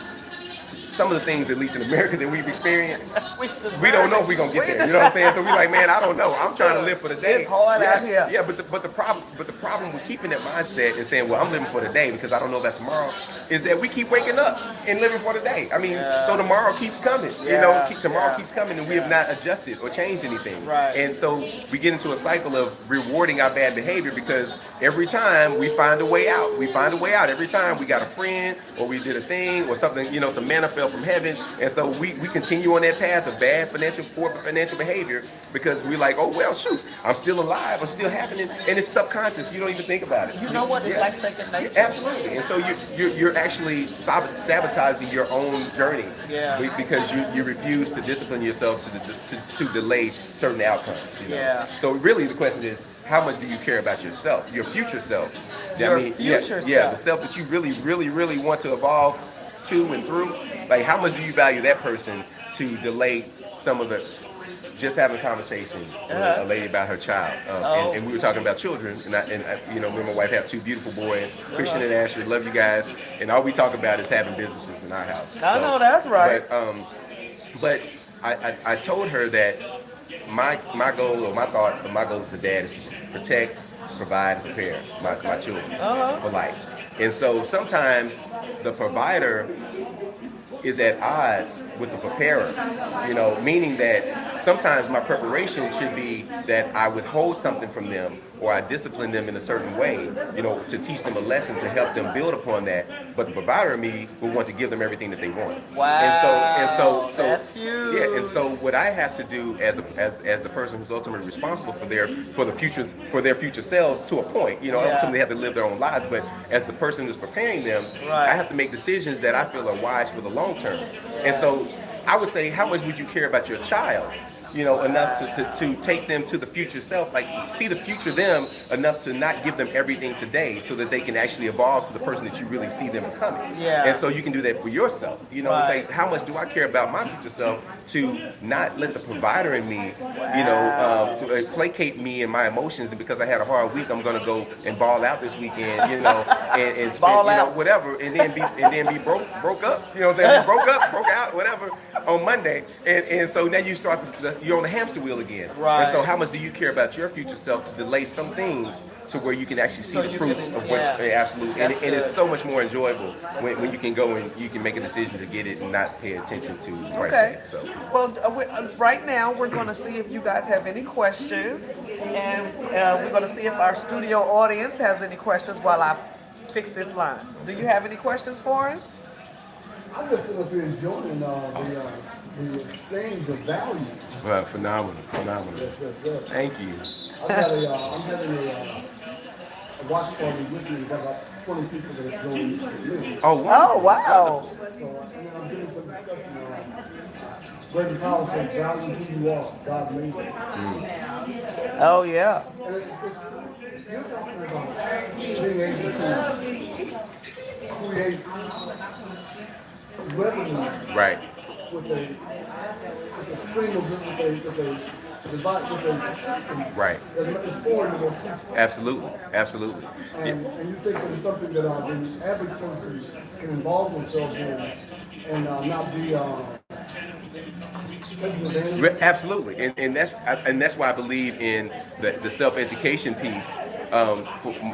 some of the things, at least in America, that we've experienced, we don't know if we're gonna get there. You know what I'm saying? So we're like, man, I don't know. I'm trying to live for the day. It's hard out here. Yeah, but the problem with keeping that mindset and saying, well, I'm living for the day because I don't know about tomorrow, is that we keep waking up and living for the day. I mean, so tomorrow keeps coming. You know, tomorrow keeps coming, and we have not adjusted or changed anything. Right. And so we get into a cycle of rewarding our bad behavior, because every time we find a way out. We find a way out every time. We got a friend, or we did a thing, or something. You know, some manna fell from heaven. And so we continue on that path of bad poor financial behavior, because we're like, oh, well, shoot, I'm still alive, I'm still happening, and it's subconscious. You don't even think about it. You know what? It's like second nature. Absolutely. And so you're actually sabotaging your own journey, because you refuse to discipline yourself to delay certain outcomes. You know? So really, the question is, how much do you care about yourself, your future self? Future self. The self that you really, really, really want to evolve to and through. Like, how much do you value that person to delay some of the just having conversations with a lady about her child, and we were talking about children, and I, you know, me and my wife have two beautiful boys, Christian and Ashley. Love you guys, and all we talk about is having businesses in our house. I know that's right. But I told her that my goal, or my goal as a dad is to protect, provide, and prepare my children for life. And so sometimes the provider is at odds with the preparer, you know, meaning that sometimes my preparation should be that I withhold something from them, or I discipline them in a certain way, you know, to teach them a lesson, to help them build upon that. But the provider in me will want to give them everything that they want. Wow. And so that's huge. Yeah. And so what I have to do as the person who's ultimately responsible for their future selves, to a point, you know, ultimately they have to live their own lives. But as the person who's preparing them, I have to make decisions that I feel are wise for the long term. And so I would say, how much would you care about your child? You know, enough to take them to the future self, like see the future them enough to not give them everything today, so that they can actually evolve to the person that you really see them becoming. And so you can do that for yourself. You know, it's like, how much do I care about my future self to not let the provider in me, you know, to placate me and my emotions, and because I had a hard week, I'm gonna go and ball out this weekend, you know, and spend, you know, whatever, and then be broke up. You know what I'm saying? Broke out, whatever, on Monday, and so now you start you're on the hamster wheel again. And so how much do you care about your future self to delay some things to where you can actually see the fruits of what absolutely, and it's so much more enjoyable when you can go and you can make a decision to get it and not pay attention to the price tag. So. Well, right now we're going to see if you guys have any questions, and we're going to see if our studio audience has any questions while I fix this line. Do you have any questions for him? I'm just going to be enjoying the exchange of value. Well, phenomenal. Yes. Thank you. I'm having a watch party with me. We've got about 20 people that have joined me. Oh, wow. Oh, wow. So I'm getting some discussion around Brandon Powell said, value who you are. God made you. Oh, yeah. And you're talking about being able to create revenue. Right. With a stream of with a system. Right. That's foreign to most people. Absolutely. And you think that it's something that the average person can involve themselves in and not be taken advantage of? Absolutely, and that's why I believe in the self-education piece,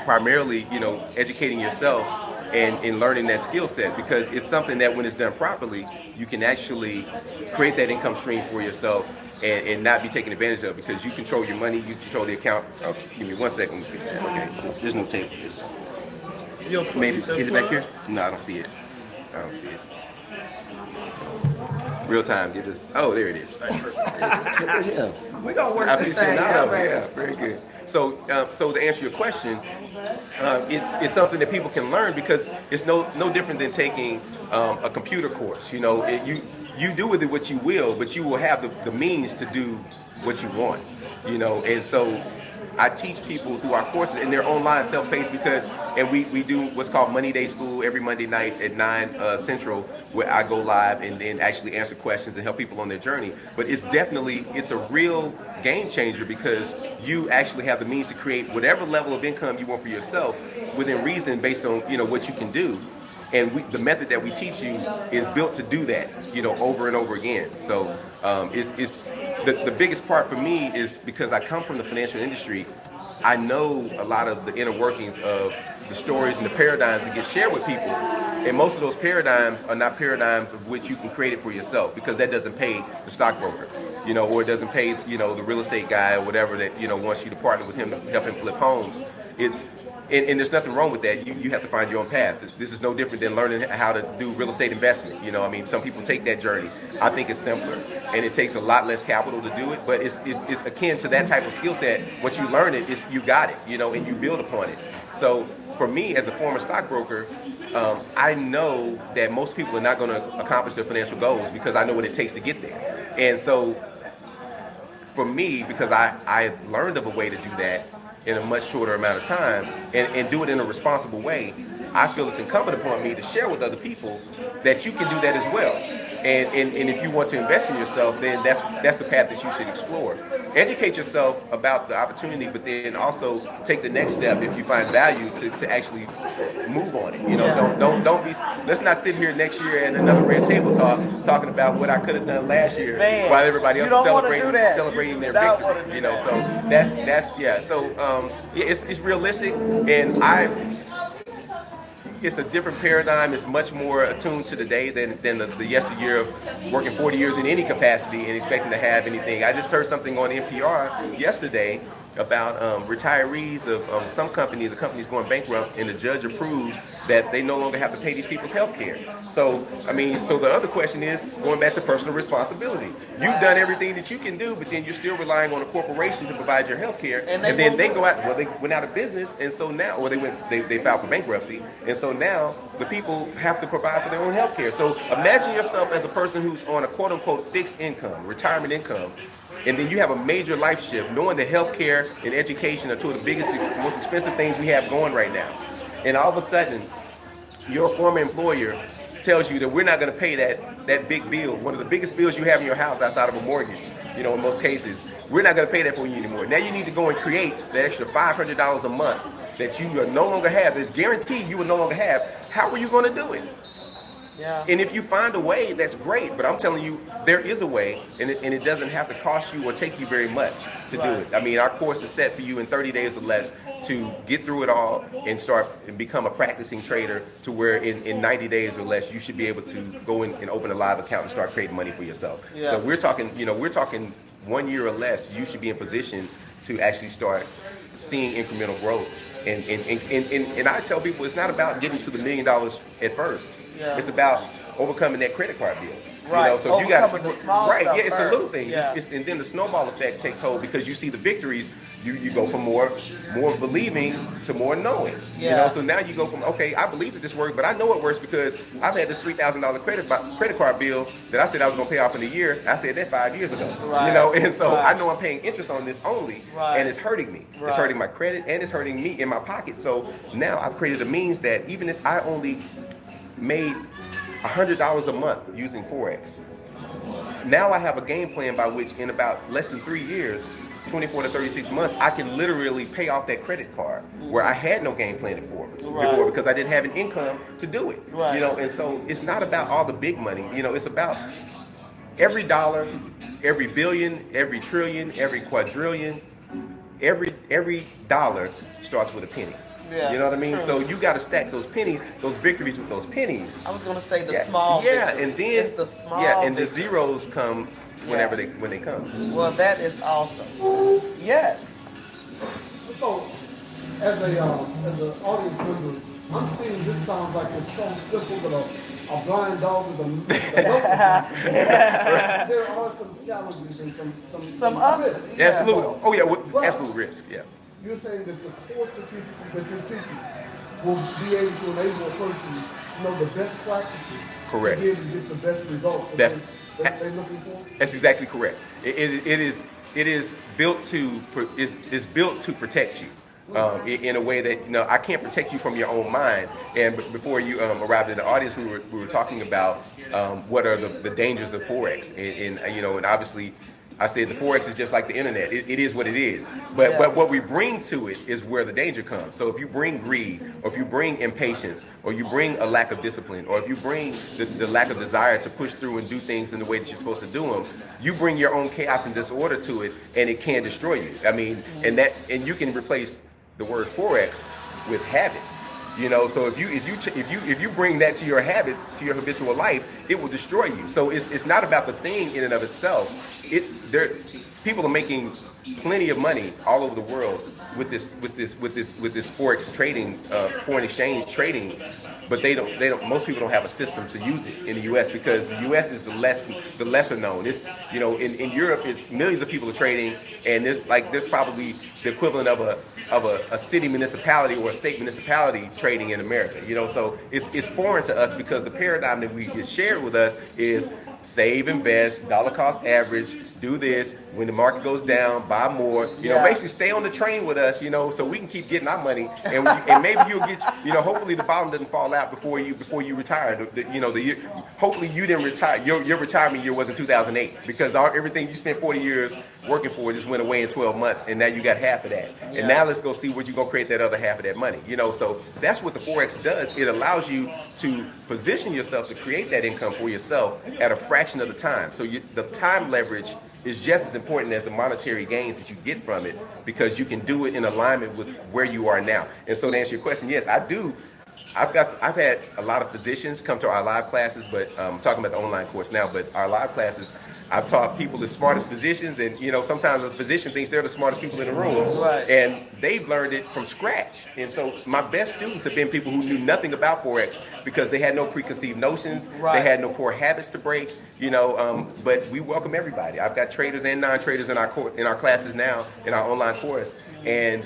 primarily, you know, educating yourself and learning that skill set, because it's something that when it's done properly, you can actually create that income stream for yourself and not be taken advantage of, because you control your money, you control the account. Oh, give me 1 second. Okay, so there's no table. Your Maybe your is it back plug? here? No, I don't see it. I don't see it. Real time, get this. Oh, there it is. All right, perfect. Yeah. We're gonna work I this appreciate thing it. out, baby. Yeah, very good. So, so to answer your question, it's something that people can learn because it's no different than taking a computer course. You know, you do with it what you will, but you will have the means to do what you want. You know, and so I teach people through our courses, and they're online self-paced because, and we do what's called Money Day School every Monday night at 9 Central, where I go live and then actually answer questions and help people on their journey. But it's a real game changer because you actually have the means to create whatever level of income you want for yourself within reason based on, you know, what you can do. And the method that we teach you is built to do that, you know, over and over again. So it's the biggest part for me is because I come from the financial industry. I know a lot of the inner workings of the stories and the paradigms that get shared with people. And most of those paradigms are not paradigms of which you can create it for yourself because that doesn't pay the stockbroker, you know, or it doesn't pay, you know, the real estate guy or whatever that, you know, wants you to partner with him to help him flip homes. And there's nothing wrong with that. You have to find your own path. This is no different than learning how to do real estate investment. You know, I mean, some people take that journey. I think it's simpler, and it takes a lot less capital to do it. But it's akin to that type of skill set. Once you learn it, you got it. You know, and you build upon it. So for me, as a former stockbroker, I know that most people are not going to accomplish their financial goals because I know what it takes to get there. And so for me, because I learned of a way to do that in a much shorter amount of time and do it in a responsible way, I feel it's incumbent upon me to share with other people that you can do that as well. And if you want to invest in yourself, then that's the path that you should explore. Educate yourself about the opportunity, but then also take the next step if you find value to actually move on it. You know, don't be. Let's not sit here next year at another red table talking about what I could have done last year while everybody else is celebrating their victory. You know, so that's yeah. So yeah, it's realistic, and it's a different paradigm. It's much more attuned to the day than the yesteryear of working 40 years in any capacity and expecting to have anything. I just heard something on NPR yesterday about retirees of some company. The company's going bankrupt, and the judge approved that they no longer have to pay these people's health care. So, I mean, so the other question is, going back to personal responsibility. You've done everything that you can do, but then you're still relying on a corporation to provide your health care. And then they go out, well, they went out of business, and so now, well, they filed for bankruptcy, and so now the people have to provide for their own health care. So imagine yourself as a person who's on a quote-unquote fixed income, retirement income, and then you have a major life shift, knowing that healthcare and education are two of the biggest, most expensive things we have going right now. And all of a sudden, your former employer tells you that we're not going to pay that big bill, one of the biggest bills you have in your house outside of a mortgage. You know, in most cases, we're not going to pay that for you anymore. Now you need to go and create that extra $500 a month that you no longer have. That's guaranteed you will no longer have. How are you going to do it? Yeah. And if you find a way, that's great. But I'm telling you, there is a way, and it doesn't have to cost you or take you very much to do it. I mean, our course is set for you in 30 days or less to get through it all and start and become a practicing trader to where in 90 days or less, you should be able to go in and open a live account and start creating money for yourself. Yeah. So we're talking 1 year or less, you should be in position to actually start seeing incremental growth. And I tell people it's not about getting to the $1 million at first. Yeah. It's about overcoming that credit card bill. Right. You know, so you got the small stuff yeah, it's first. a little thing. Yeah. And then the snowball effect takes hold because you see the victories. You go from more believing to more knowing. Yeah. You know, so now you go from, okay, I believe that this works, but I know it works because I've had this $3,000 credit card bill that I said I was going to pay off in a year. I said that 5 years ago. Right. You know, and so I know I'm paying interest on this only, and it's hurting me. Right. It's hurting my credit, and it's hurting me in my pocket. So now I've created a means that even if I only made $100 a month using Forex, now I have a game plan by which in about less than 3 years, 24 to 36 months, I can literally pay off that credit card where I had no game plan before because I didn't have an income to do it. Right. You know, and so it's not about all the big money. You know, it's about every dollar, every billion, every trillion, every quadrillion, every dollar starts with a penny. Yeah, you know what I mean? True. So you got to stack those pennies, those victories with those pennies. I was going to say the small. Yeah, victories. And then it's the small. Yeah, and victories. the zeros come whenever when they come. Well, that is awesome. Yes. So, as an audience member I'm seeing this sounds like it's so simple, but a blind dog with a knuckles. There are some challenges and some ups. risks. Yeah. Absolutely. Oh yeah, it's But absolute risk. Yeah. you're saying that the course that you're teaching will be able to enable a person to know the best practices Correct. to be able to get the best results That's that they're looking for? That's exactly correct. It is built to is built to protect you in a way that I can't protect you from your own mind. And before you arrived in the audience, we were talking about what are the dangers of forex, and obviously. I said the forex is just like the internet. It is what it is. But what we bring to it is where the danger comes. So if you bring greed, or if you bring impatience, or you bring a lack of discipline, or if you bring the lack of desire to push through and do things in the way that you're supposed to do them, you bring your own chaos and disorder to it, and it can destroy you. I mean, and you can replace the word forex with habits. So if you bring that to your habits, to your habitual life, it will destroy you. So it's not about the thing in and of itself. People are making plenty of money all over the world with this forex trading, foreign exchange trading, but they don't. Most people don't have a system to use it in the U.S. because the U.S. is the lesser known. It's in Europe, it's millions of people are trading, and there's probably the equivalent of a city municipality or a state municipality trading in America. So it's foreign to us because the paradigm that we get shared with us is save, invest, dollar cost average, do this. When the market goes down, buy more. Basically stay on the train with us. So we can keep getting our money, and maybe you'll get. Hopefully the bottom doesn't fall out before you retire. Hopefully you didn't retire. Your retirement year was in 2008 because everything you spent 40 years working for just went away in 12 months, and now you got half of that. And now let's go see where you're gonna create that other half of that money. So that's what the forex does. It allows you to position yourself to create that income for yourself at a fraction of the time. So the time leverage is just as important as the monetary gains that you get from it, because you can do it in alignment with where you are now. And so to answer your question, yes, I do. I've had a lot of physicians come to our live classes, but I'm talking about the online course now. But our live classes, I've taught people the smartest physicians, and sometimes a physician thinks they're the smartest people in the room, right. And they've learned it from scratch. And so my best students have been people who knew nothing about forex because they had no preconceived notions, right. They had no poor habits to break, But we welcome everybody. I've got traders and non-traders in our classes now in our online course, and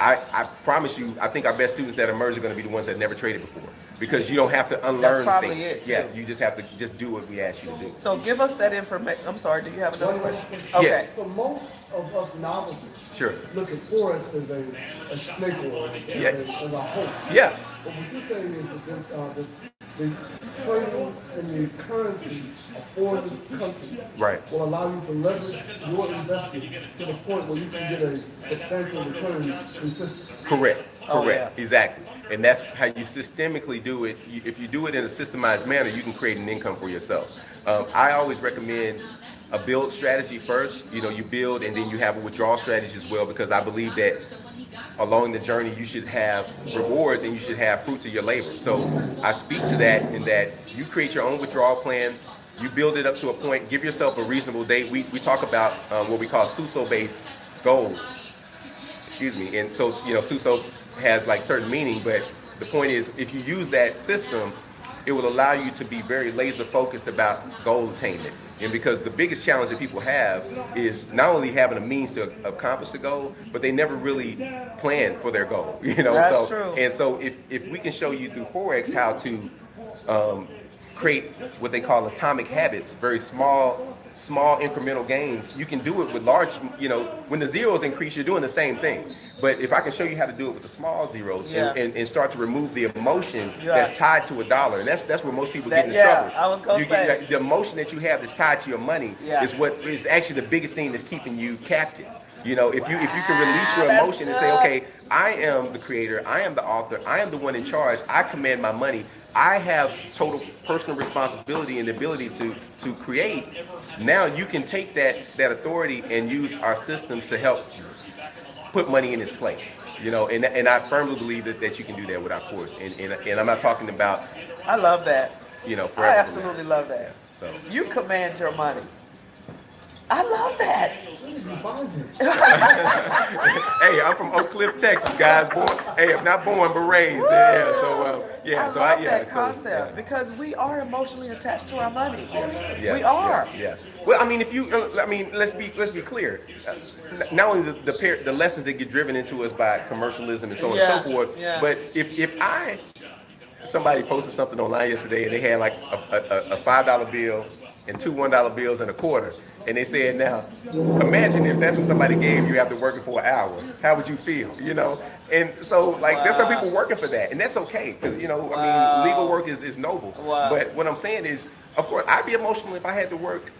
I promise you, I think our best students that emerge are going to be the ones that never traded before, because you don't have to unlearn That's probably things. it, too. Yeah, you just have to just do what we ask you to do. So give us that information. I'm sorry, do you have another question? Okay. Yes. For most of us novices, Sure. look at forex as a snake oil, as a hoax. Yeah. But what you're saying is that the trading and the currency of foreign countries Right. will allow you to leverage your investment to the point where you can get a substantial return consistently. Correct. Oh, Correct. yeah. Exactly. And that's how you systemically do it. If you do it in a systemized manner, you can create an income for yourself. I always recommend a build strategy first. You build and then you have a withdrawal strategy as well, because I believe that along the journey you should have rewards and you should have fruits of your labor. So I speak to that in that you create your own withdrawal plan. You build it up to a point. Give yourself a reasonable date. We talk about what we call SUSO-based goals. Excuse me. And so SUSO has like certain meaning, but the point is, if you use that system, it will allow you to be very laser focused about goal attainment. And because the biggest challenge that people have is not only having a means to accomplish the goal, but they never really plan for their goal. That's true. And so if we can show you through forex how to create what they call atomic habits, very small incremental gains, you can do it with large, when the zeros increase, you're doing the same thing. But if I can show you how to do it with the small zeros, and start to remove the emotion that's tied to a dollar, and that's where most people get in trouble. I was gonna say. The emotion that you have that's tied to your money is what is actually the biggest thing that's keeping you captive. If you can release your emotion and say, okay, I am the creator, I am the author, I am the one in charge, I command my money, I have total personal responsibility and the ability to create. Now you can take that authority and use our system to help put money in its place. And I firmly believe that you can do that with our course. And I'm not talking about. I love that. Forever. I absolutely love that. So You command your money. I love that. Where did you find him? Hey, I'm from Oak Cliff, Texas, guys. Hey, I'm not born, but raised. Yeah, so I so love yeah, that so, concept yeah. because we are emotionally attached to our money. Yeah, We are. Yeah. Well, I mean, if you, I mean, let's be clear. Not only the lessons that get driven into us by commercialism and so on and so forth, Yeah. but if somebody posted something online yesterday and they had like a $5 bill and two $1 bills and a quarter, and they said, now, imagine if that's what somebody gave you after working for an hour. How would you feel? You know? And so, like, there's some people working for that, and that's okay, because, you know, I mean, legal work is noble. Wow. But what I'm saying is, of course, I'd be emotional if I had to work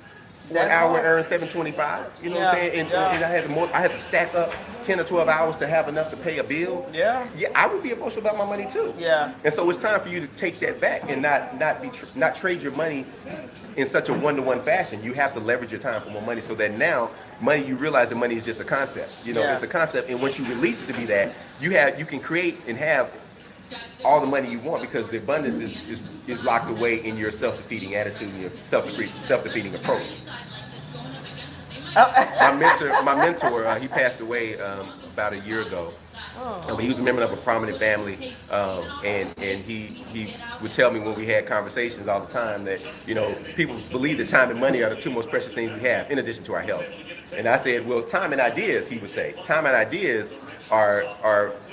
for an That hour and hard. earn $7.25. You know Yeah, what I'm saying? And, yeah. and I had to stack up 10 or 12 hours to have enough to pay a bill. Yeah. Yeah, I would be emotional about my money too. Yeah. And so it's time for you to take that back and not trade your money in such a one-to-one fashion. You have to leverage your time for more money, so that now money, you realize that money is just a concept. You know, Yeah. it's a concept, and once you release it to be that, you can create and have all the money you want, because the abundance is locked away in your self-defeating attitude and your self-defeating approach. My mentor, he passed away about a year ago. He was a member of a prominent family, and he would tell me when we had conversations all the time that, you know, people believe that time and money are the two most precious things we have, in addition to our health. And I said, well, time and ideas, he would say. Time and ideas are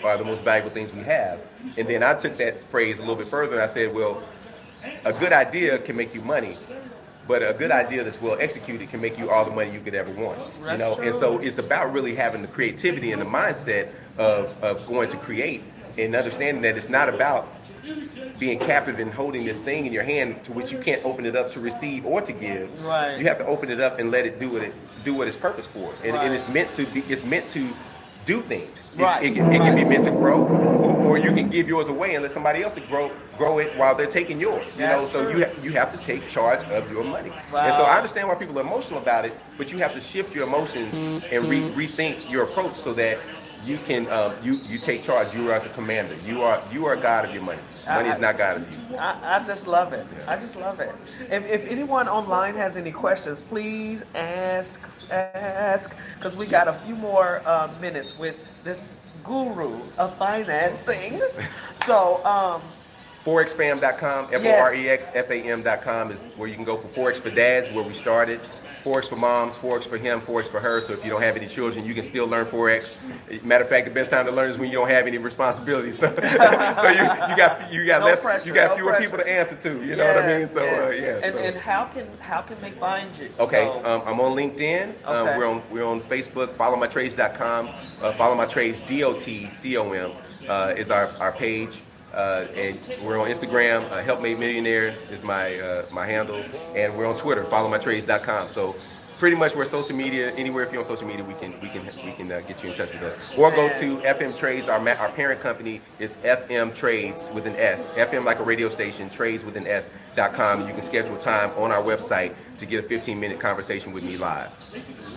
the most valuable things we have. And then I took that phrase a little bit further, and I said, well, a good idea can make you money, but a good idea that's well executed can make you all the money you could ever want. You know, and so it's about really having the creativity and the mindset of going to create, and understanding that it's not about being captive and holding this thing in your hand to which you can't open it up to receive or to give. Right. You have to open it up and let it do what it's purpose for, and it's meant to do things. Right. It can be meant to grow, or you can give yours away and let somebody else grow it while they're taking yours. You know, That's so true. you have to take charge of your money. Wow. And so I understand why people are emotional about it, but you have to shift your emotions and rethink your approach, so that you can you take charge. You are the commander. You are God of your money. Money is not God of you. I just love it. I just love it. If anyone online has any questions, please ask, because we got a few more minutes with this guru of financing. So, ForexFam.com, ForexFam.com is where you can go for Forex for Dads, where we started. Forex for moms, Forex for him, Forex for her. So if you don't have any children, you can still learn Forex. Matter of fact, the best time to learn is when you don't have any responsibilities. So, you got No less, pressure, you got no fewer pressure. people to answer to. You know what I mean? So yes. yeah. And how can they find you? Okay, So, I'm on LinkedIn. Okay. We're on Facebook. FollowMyTrades.com. FollowMyTrades.com is our page. And we're on Instagram. Helpmate Millionaire is my handle, and we're on Twitter. FollowMyTrades.com. So pretty much we're social media. Anywhere if you're on social media, we can get you in touch with us. Or go to FM Trades. Our parent company is FM Trades with an S. FM like a radio station. Trades with an S.com. You can schedule time on our website to get a 15-minute conversation with me live.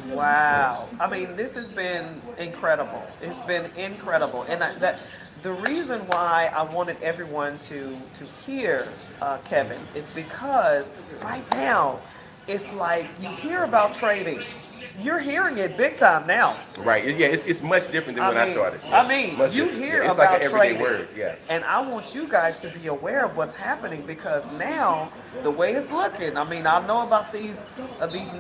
wow. I mean, this has been incredible. It's been incredible, and the reason why I wanted everyone to hear Kevin is because right now it's like you hear about trading. You're hearing it big time now. Right. Yeah, it's much different than when I started. I mean, Much you different. hear It's about like an everyday trading, word. Yeah. and I want you guys to be aware of what's happening, because now the way it's looking. I mean, I know about these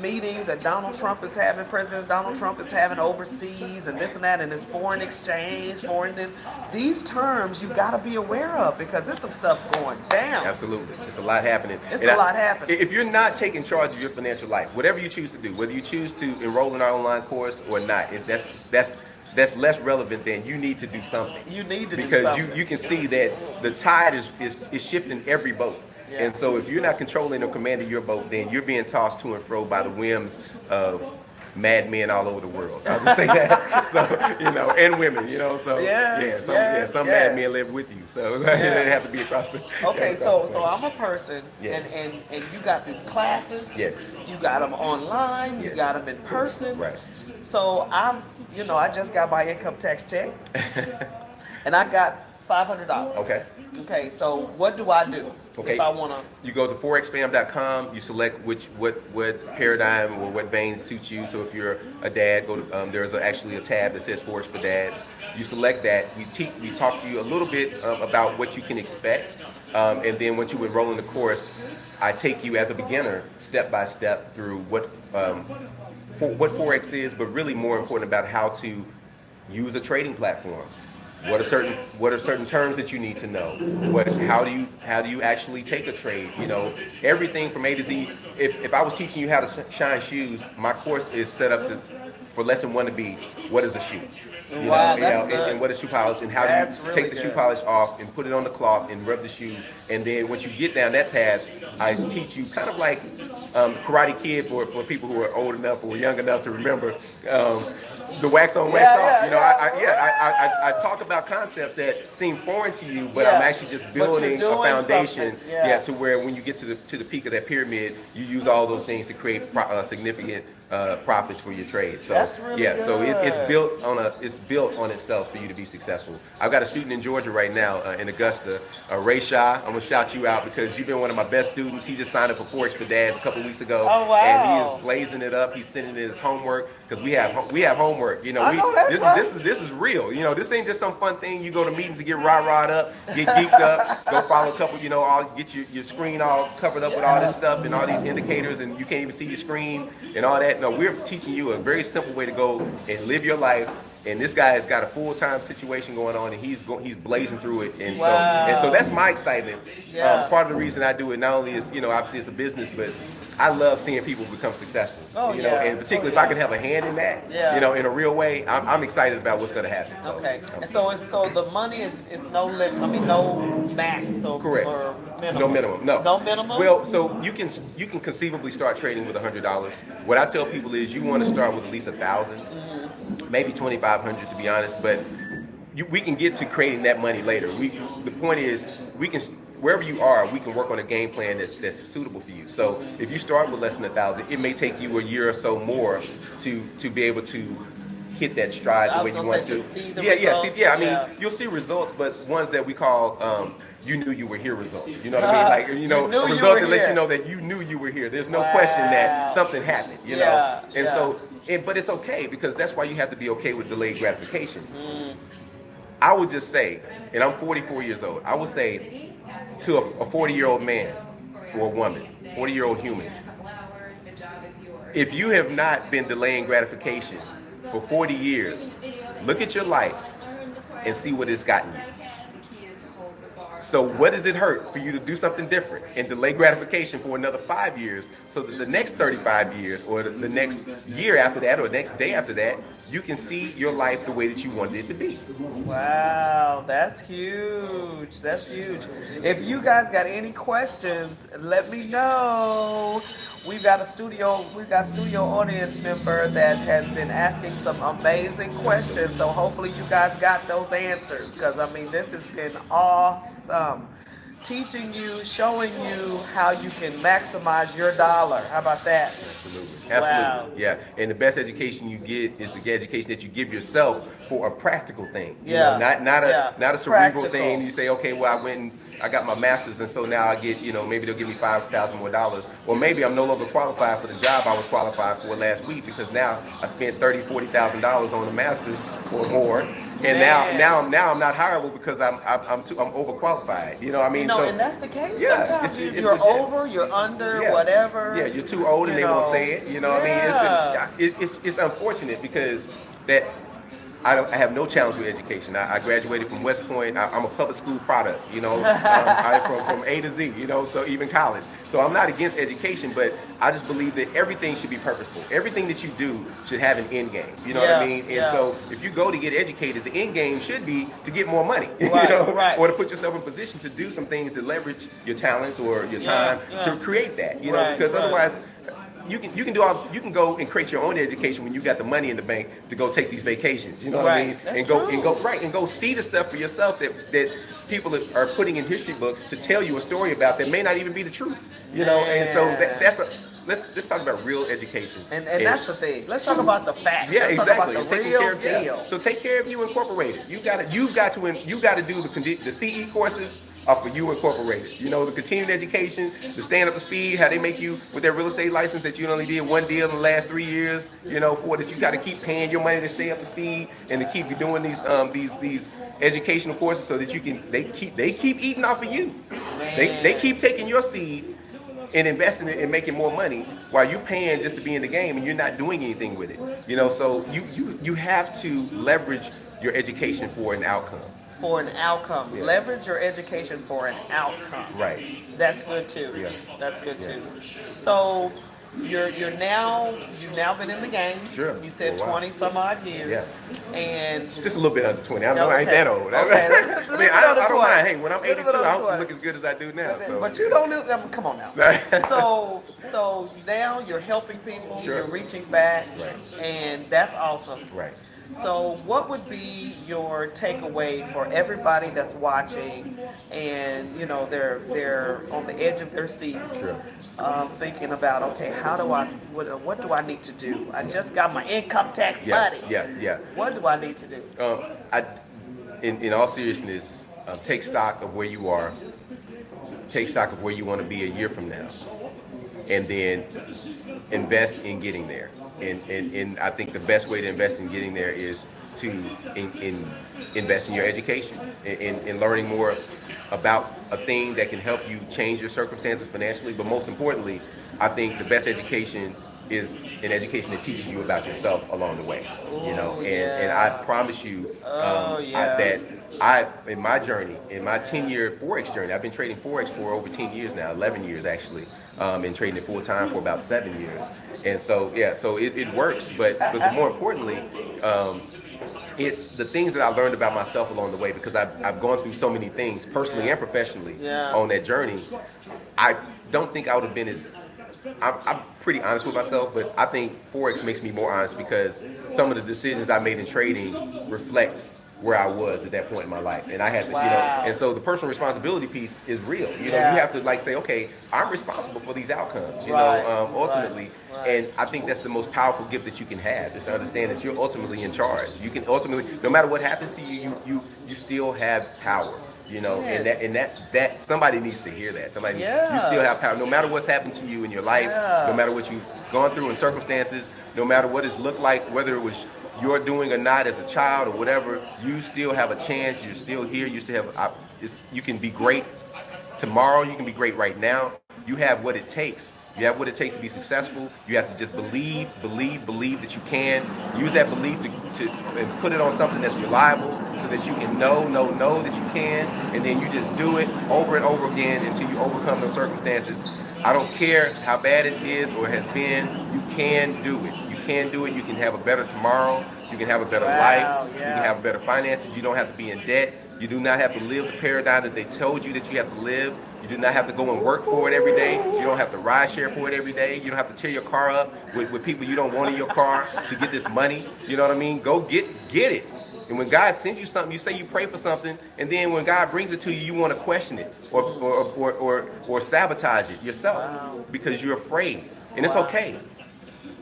meetings that Donald Trump is having. President Donald Trump is having overseas, and this and that, and this foreign exchange, foreign this. These terms you got to be aware of, because there's some stuff going down. Absolutely. It's a lot happening. It's a lot happening. If you're not taking charge of your financial life, whatever you choose to do, whether you choose to enroll in our online course or not, if that's less relevant, then you need to do something. You need to do because something. you can see that the tide is shifting every boat. Yeah. And so if you're not controlling or commanding your boat, then you're being tossed to and fro by the whims of madmen all over the world. I would say that. So, you know, and women, you know. So some madmen live with you. So they have to be across the. Okay, so I'm a person, Yes. and you got these classes. Yes. You got them online. You Yes. got them in person. Right. So I just got my income tax check, and I got $500. Okay. Okay, so what do I do Okay. if I want to? You go to forexfam.com. You select what paradigm or what vein suits you. So if you're a dad, go to there's actually a tab that says Forex for Dads. You select that. We talk to you a little bit about what you can expect, and then once you enroll in the course, I take you as a beginner step by step through what Forex is, but really more important about how to use a trading platform. What are certain terms that you need to know? How do you actually take a trade? You know, everything from A to Z. If I was teaching you how to shine shoes, my course is set up for lesson 1 to be what is a shoe? Wow, that's good. And what is shoe polish, and how That's do you really take the shoe good. polish off and put it on the cloth and rub the shoe, and then once you get down that path, I teach you kind of like Karate Kid for people who are old enough or young enough to remember. The wax on, wax off. I talk about concepts that seem foreign to you, but I'm actually just building a foundation, to where when you get to the peak of that pyramid, you use all those things to create significant profits for your trade. So That's really good. so it's built on itself for you to be successful. I've got a student in Georgia right now, in Augusta, Ray Shaw. I'm gonna shout you out because you've been one of my best students. He just signed up for Forex for Dads a couple weeks ago. Oh, wow. And he is blazing it up. He's sending in his homework because we have homework. You know, this is real. You know, this ain't just some fun thing. You go to meetings to get rah-rahed up, get geeked up, go follow a couple. You know, get your screen all covered up with all this stuff and all these indicators, and you can't even see your screen and all that. No, we're teaching you a very simple way to go and live your life. And this guy has got a full-time situation going on, and he's blazing through it, and so that's my excitement. Part of the reason I do it not only is obviously it's a business, but I love seeing people become successful. And particularly if I can have a hand in that, in a real way, I'm excited about what's going to happen. So, okay, and so the money is no limit. I mean, no max. So correct. Or minimum. No minimum. No. No minimum. Well, so you can conceivably start trading with $100. What I tell people is you want to start with at least 1,000. Maybe 2,500 to be honest, but we can get to creating that money later. The point is we can, wherever you are, we can work on a game plan that's suitable for you. So if you start with less than 1,000, it may take you a year or so more to be able to hit that stride the way you want to. I mean, you'll see results, but ones that we call you knew you were here results. You know what I mean? Like, a result that lets you know that you knew you were here. There's no question that something happened, know? And so, but it's okay because that's why you have to be okay with delayed gratification. I would just say, and I'm 44 years old, I would say to a 40-year-old man or a woman, 40-year-old human, if you have not been delaying gratification for 40 years, look at your life and see what it's gotten you. So what does it hurt for you to do something different and delay gratification for another 5 years so that the next 35 years or the next year after that or the next day after that, you can see your life the way that you wanted it to be. Wow, that's huge. That's huge. If you guys got any questions, let me know. We've got studio audience member that has been asking some amazing questions. So hopefully you guys got those answers because I mean this has been awesome. Teaching you, showing you how you can maximize your dollar. How about that? Absolutely. Wow. Yeah. And the best education you get is the education that you give yourself for a practical thing. Not a cerebral thing. You say, okay, well I got my master's and so now I get, maybe they'll give me $5,000 more. Or maybe I'm no longer qualified for the job I was qualified for last week because now I spent $30,000, $40,000 on the master's or more. And now I'm not hireable because I'm overqualified. You know what I mean? No, so, and that's the case. Yeah, sometimes it's you're legit. over, you're under, whatever. Yeah, you're too old and they won't say it. You know what I mean? It's unfortunate because that I have no challenge with education. I graduated from West Point. I'm a public school product, I'm from A to Z, so even college. So I'm not against education, but I just believe that everything should be purposeful. Everything that you do should have an end game. You know what I mean? And so if you go to get educated, the end game should be to get more money, or to put yourself in a position to do some things to leverage your talents or your time to create that, because otherwise, you can go and create your own education when you got the money in the bank to go take these vacations. You know what I mean? That's and go see the stuff for yourself that people are putting in history books to tell you a story about that may not even be the truth. And so let's talk about real education. And that's the thing. Let's talk about the facts. Yeah, Let's exactly. talk about the real deal. So take care of you Incorporated. You got to do the CE courses. off of you incorporated. You know, the continuing education, the staying up to speed, how they make you with their real estate license that you only did one deal in the last 3 years. You know, for that you got to keep paying your money to stay up to speed and to keep you doing these educational courses so that you can they keep eating off of you. They keep taking your seed and investing it and making more money while you paying just to be in the game and you're not doing anything with it. You know, so you have to leverage your education for an outcome. For an outcome. Yeah. Leverage your education for an outcome. Right. That's good too. Yeah. That's good Yeah. too. So you've now been in the game. Sure. You said For a while. 20 some odd years. Yeah. And Just a little bit under 20. I know I ain't Okay. that old. Okay. I mean, I don't mind. Hey, when I'm Little 82, bit I under don't 20. look as good as I do now. So. But you don't do, come on now. So now you're helping people, Sure. you're reaching back, Right. and that's awesome. Right. So what would be your takeaway for everybody that's watching and, you know, they're on the edge of their seats, Sure. thinking about, okay, what do I need to do? I just got my income tax money. Yeah. What do I need to do? In all seriousness, take stock of where you are. Take stock of where you want to be a year from now, and then invest in getting there. And I think the best way to invest in getting there is to invest in your education, in learning more about a thing that can help you change your circumstances financially. But most importantly, I think the best education is an education that teaches you about yourself along the way. You know, and I promise you that in my journey, in my 10-year Forex journey, I've been trading Forex for over 10 years now, 11 years actually, and trading it full time for about 7 years. And so, so it works. But more importantly, it's the things that I learned about myself along the way, because I've gone through so many things personally and professionally on that journey. I don't think I would have been as I'm pretty honest with myself, but I think Forex makes me more honest because some of the decisions I made in trading reflect where I was at that point in my life, and I had to, you know, and so the personal responsibility piece is real. You know, you have to say, okay, I'm responsible for these outcomes. You know, ultimately, and I think that's the most powerful gift that you can have, is to understand that you're ultimately in charge. You can ultimately, no matter what happens to you, you still have power. You know, and that somebody needs to hear that. Somebody, you still have power, no matter what's happened to you in your life, no matter what you've gone through in circumstances, no matter what it's looked like, whether it was you're doing or not as a child or whatever, you still have a chance. You're still here. You still have. You can be great tomorrow. You can be great right now. You have what it takes. You have what it takes to be successful. You have to just believe that you can. Use that belief to and put it on something that's reliable, so that you can know that you can, and then you just do it over and over again until you overcome those circumstances. I don't care how bad it is or has been. You can do it. You can do it. You can have a better tomorrow. You can have a better life. You can have better finances. You don't have to be in debt. You do not have to live the paradigm that they told you that you have to live. You do not have to go and work for it every day. You don't have to ride share for it every day. You don't have to tear your car up with people you don't want in your car to get this money. You know what I mean? Go get it. And when God sends you something, you say you pray for something, and then when God brings it to you, you want to question it or sabotage it yourself because you're afraid. And it's okay.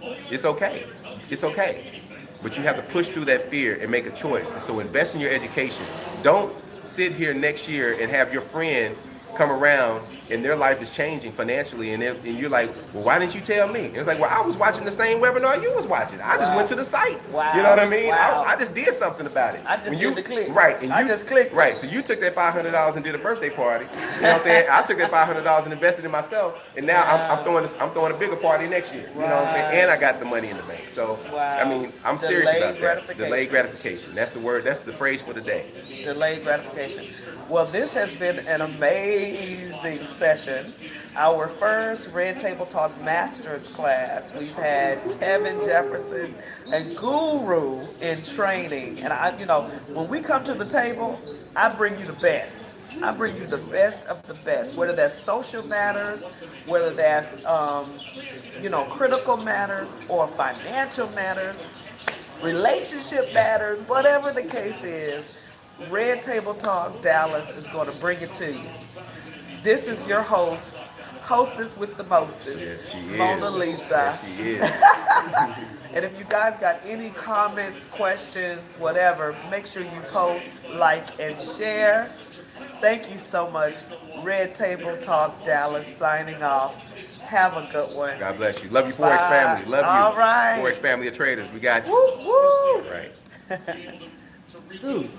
It's okay. It's okay. But you have to push through that fear and make a choice. And so invest in your education. Don't sit here next year and have your friend come around and their life is changing financially, and you're like, well, why didn't you tell me? And it's like, well, I was watching the same webinar you was watching. I just went to the site. You know what I mean? I just did something about it. I just did the click. Right. And I just clicked. Right. So you took that $500 and did a birthday party. You know what I'm saying? I took that $500 and invested in myself, and now I'm throwing a bigger party next year. You know what I'm saying? And I got the money in the bank. So I mean, I'm serious about that. Delayed gratification. That's the word. That's the phrase for the day. Delayed gratification. Well, this has been an amazing session. Our first Red Table Talk Masters class. We've had Kevin Jefferson, a guru in training. And when we come to the table, I bring you the best. I bring you the best of the best, whether that's social matters, whether that's, critical matters or financial matters, relationship matters, whatever the case is. Red Table Talk Dallas is going to bring it to you. This is your hostess with the mostest, yes, she is. Mona Lisa. Yes, she is. And if you guys got any comments, questions, whatever, make sure you post, like, and share. Thank you so much. Red Table Talk Dallas signing off. Have a good one. God bless you. Love you, Forex family. Love you. All right. Forex family of traders. We got you. Woo, woo. Right. Dude.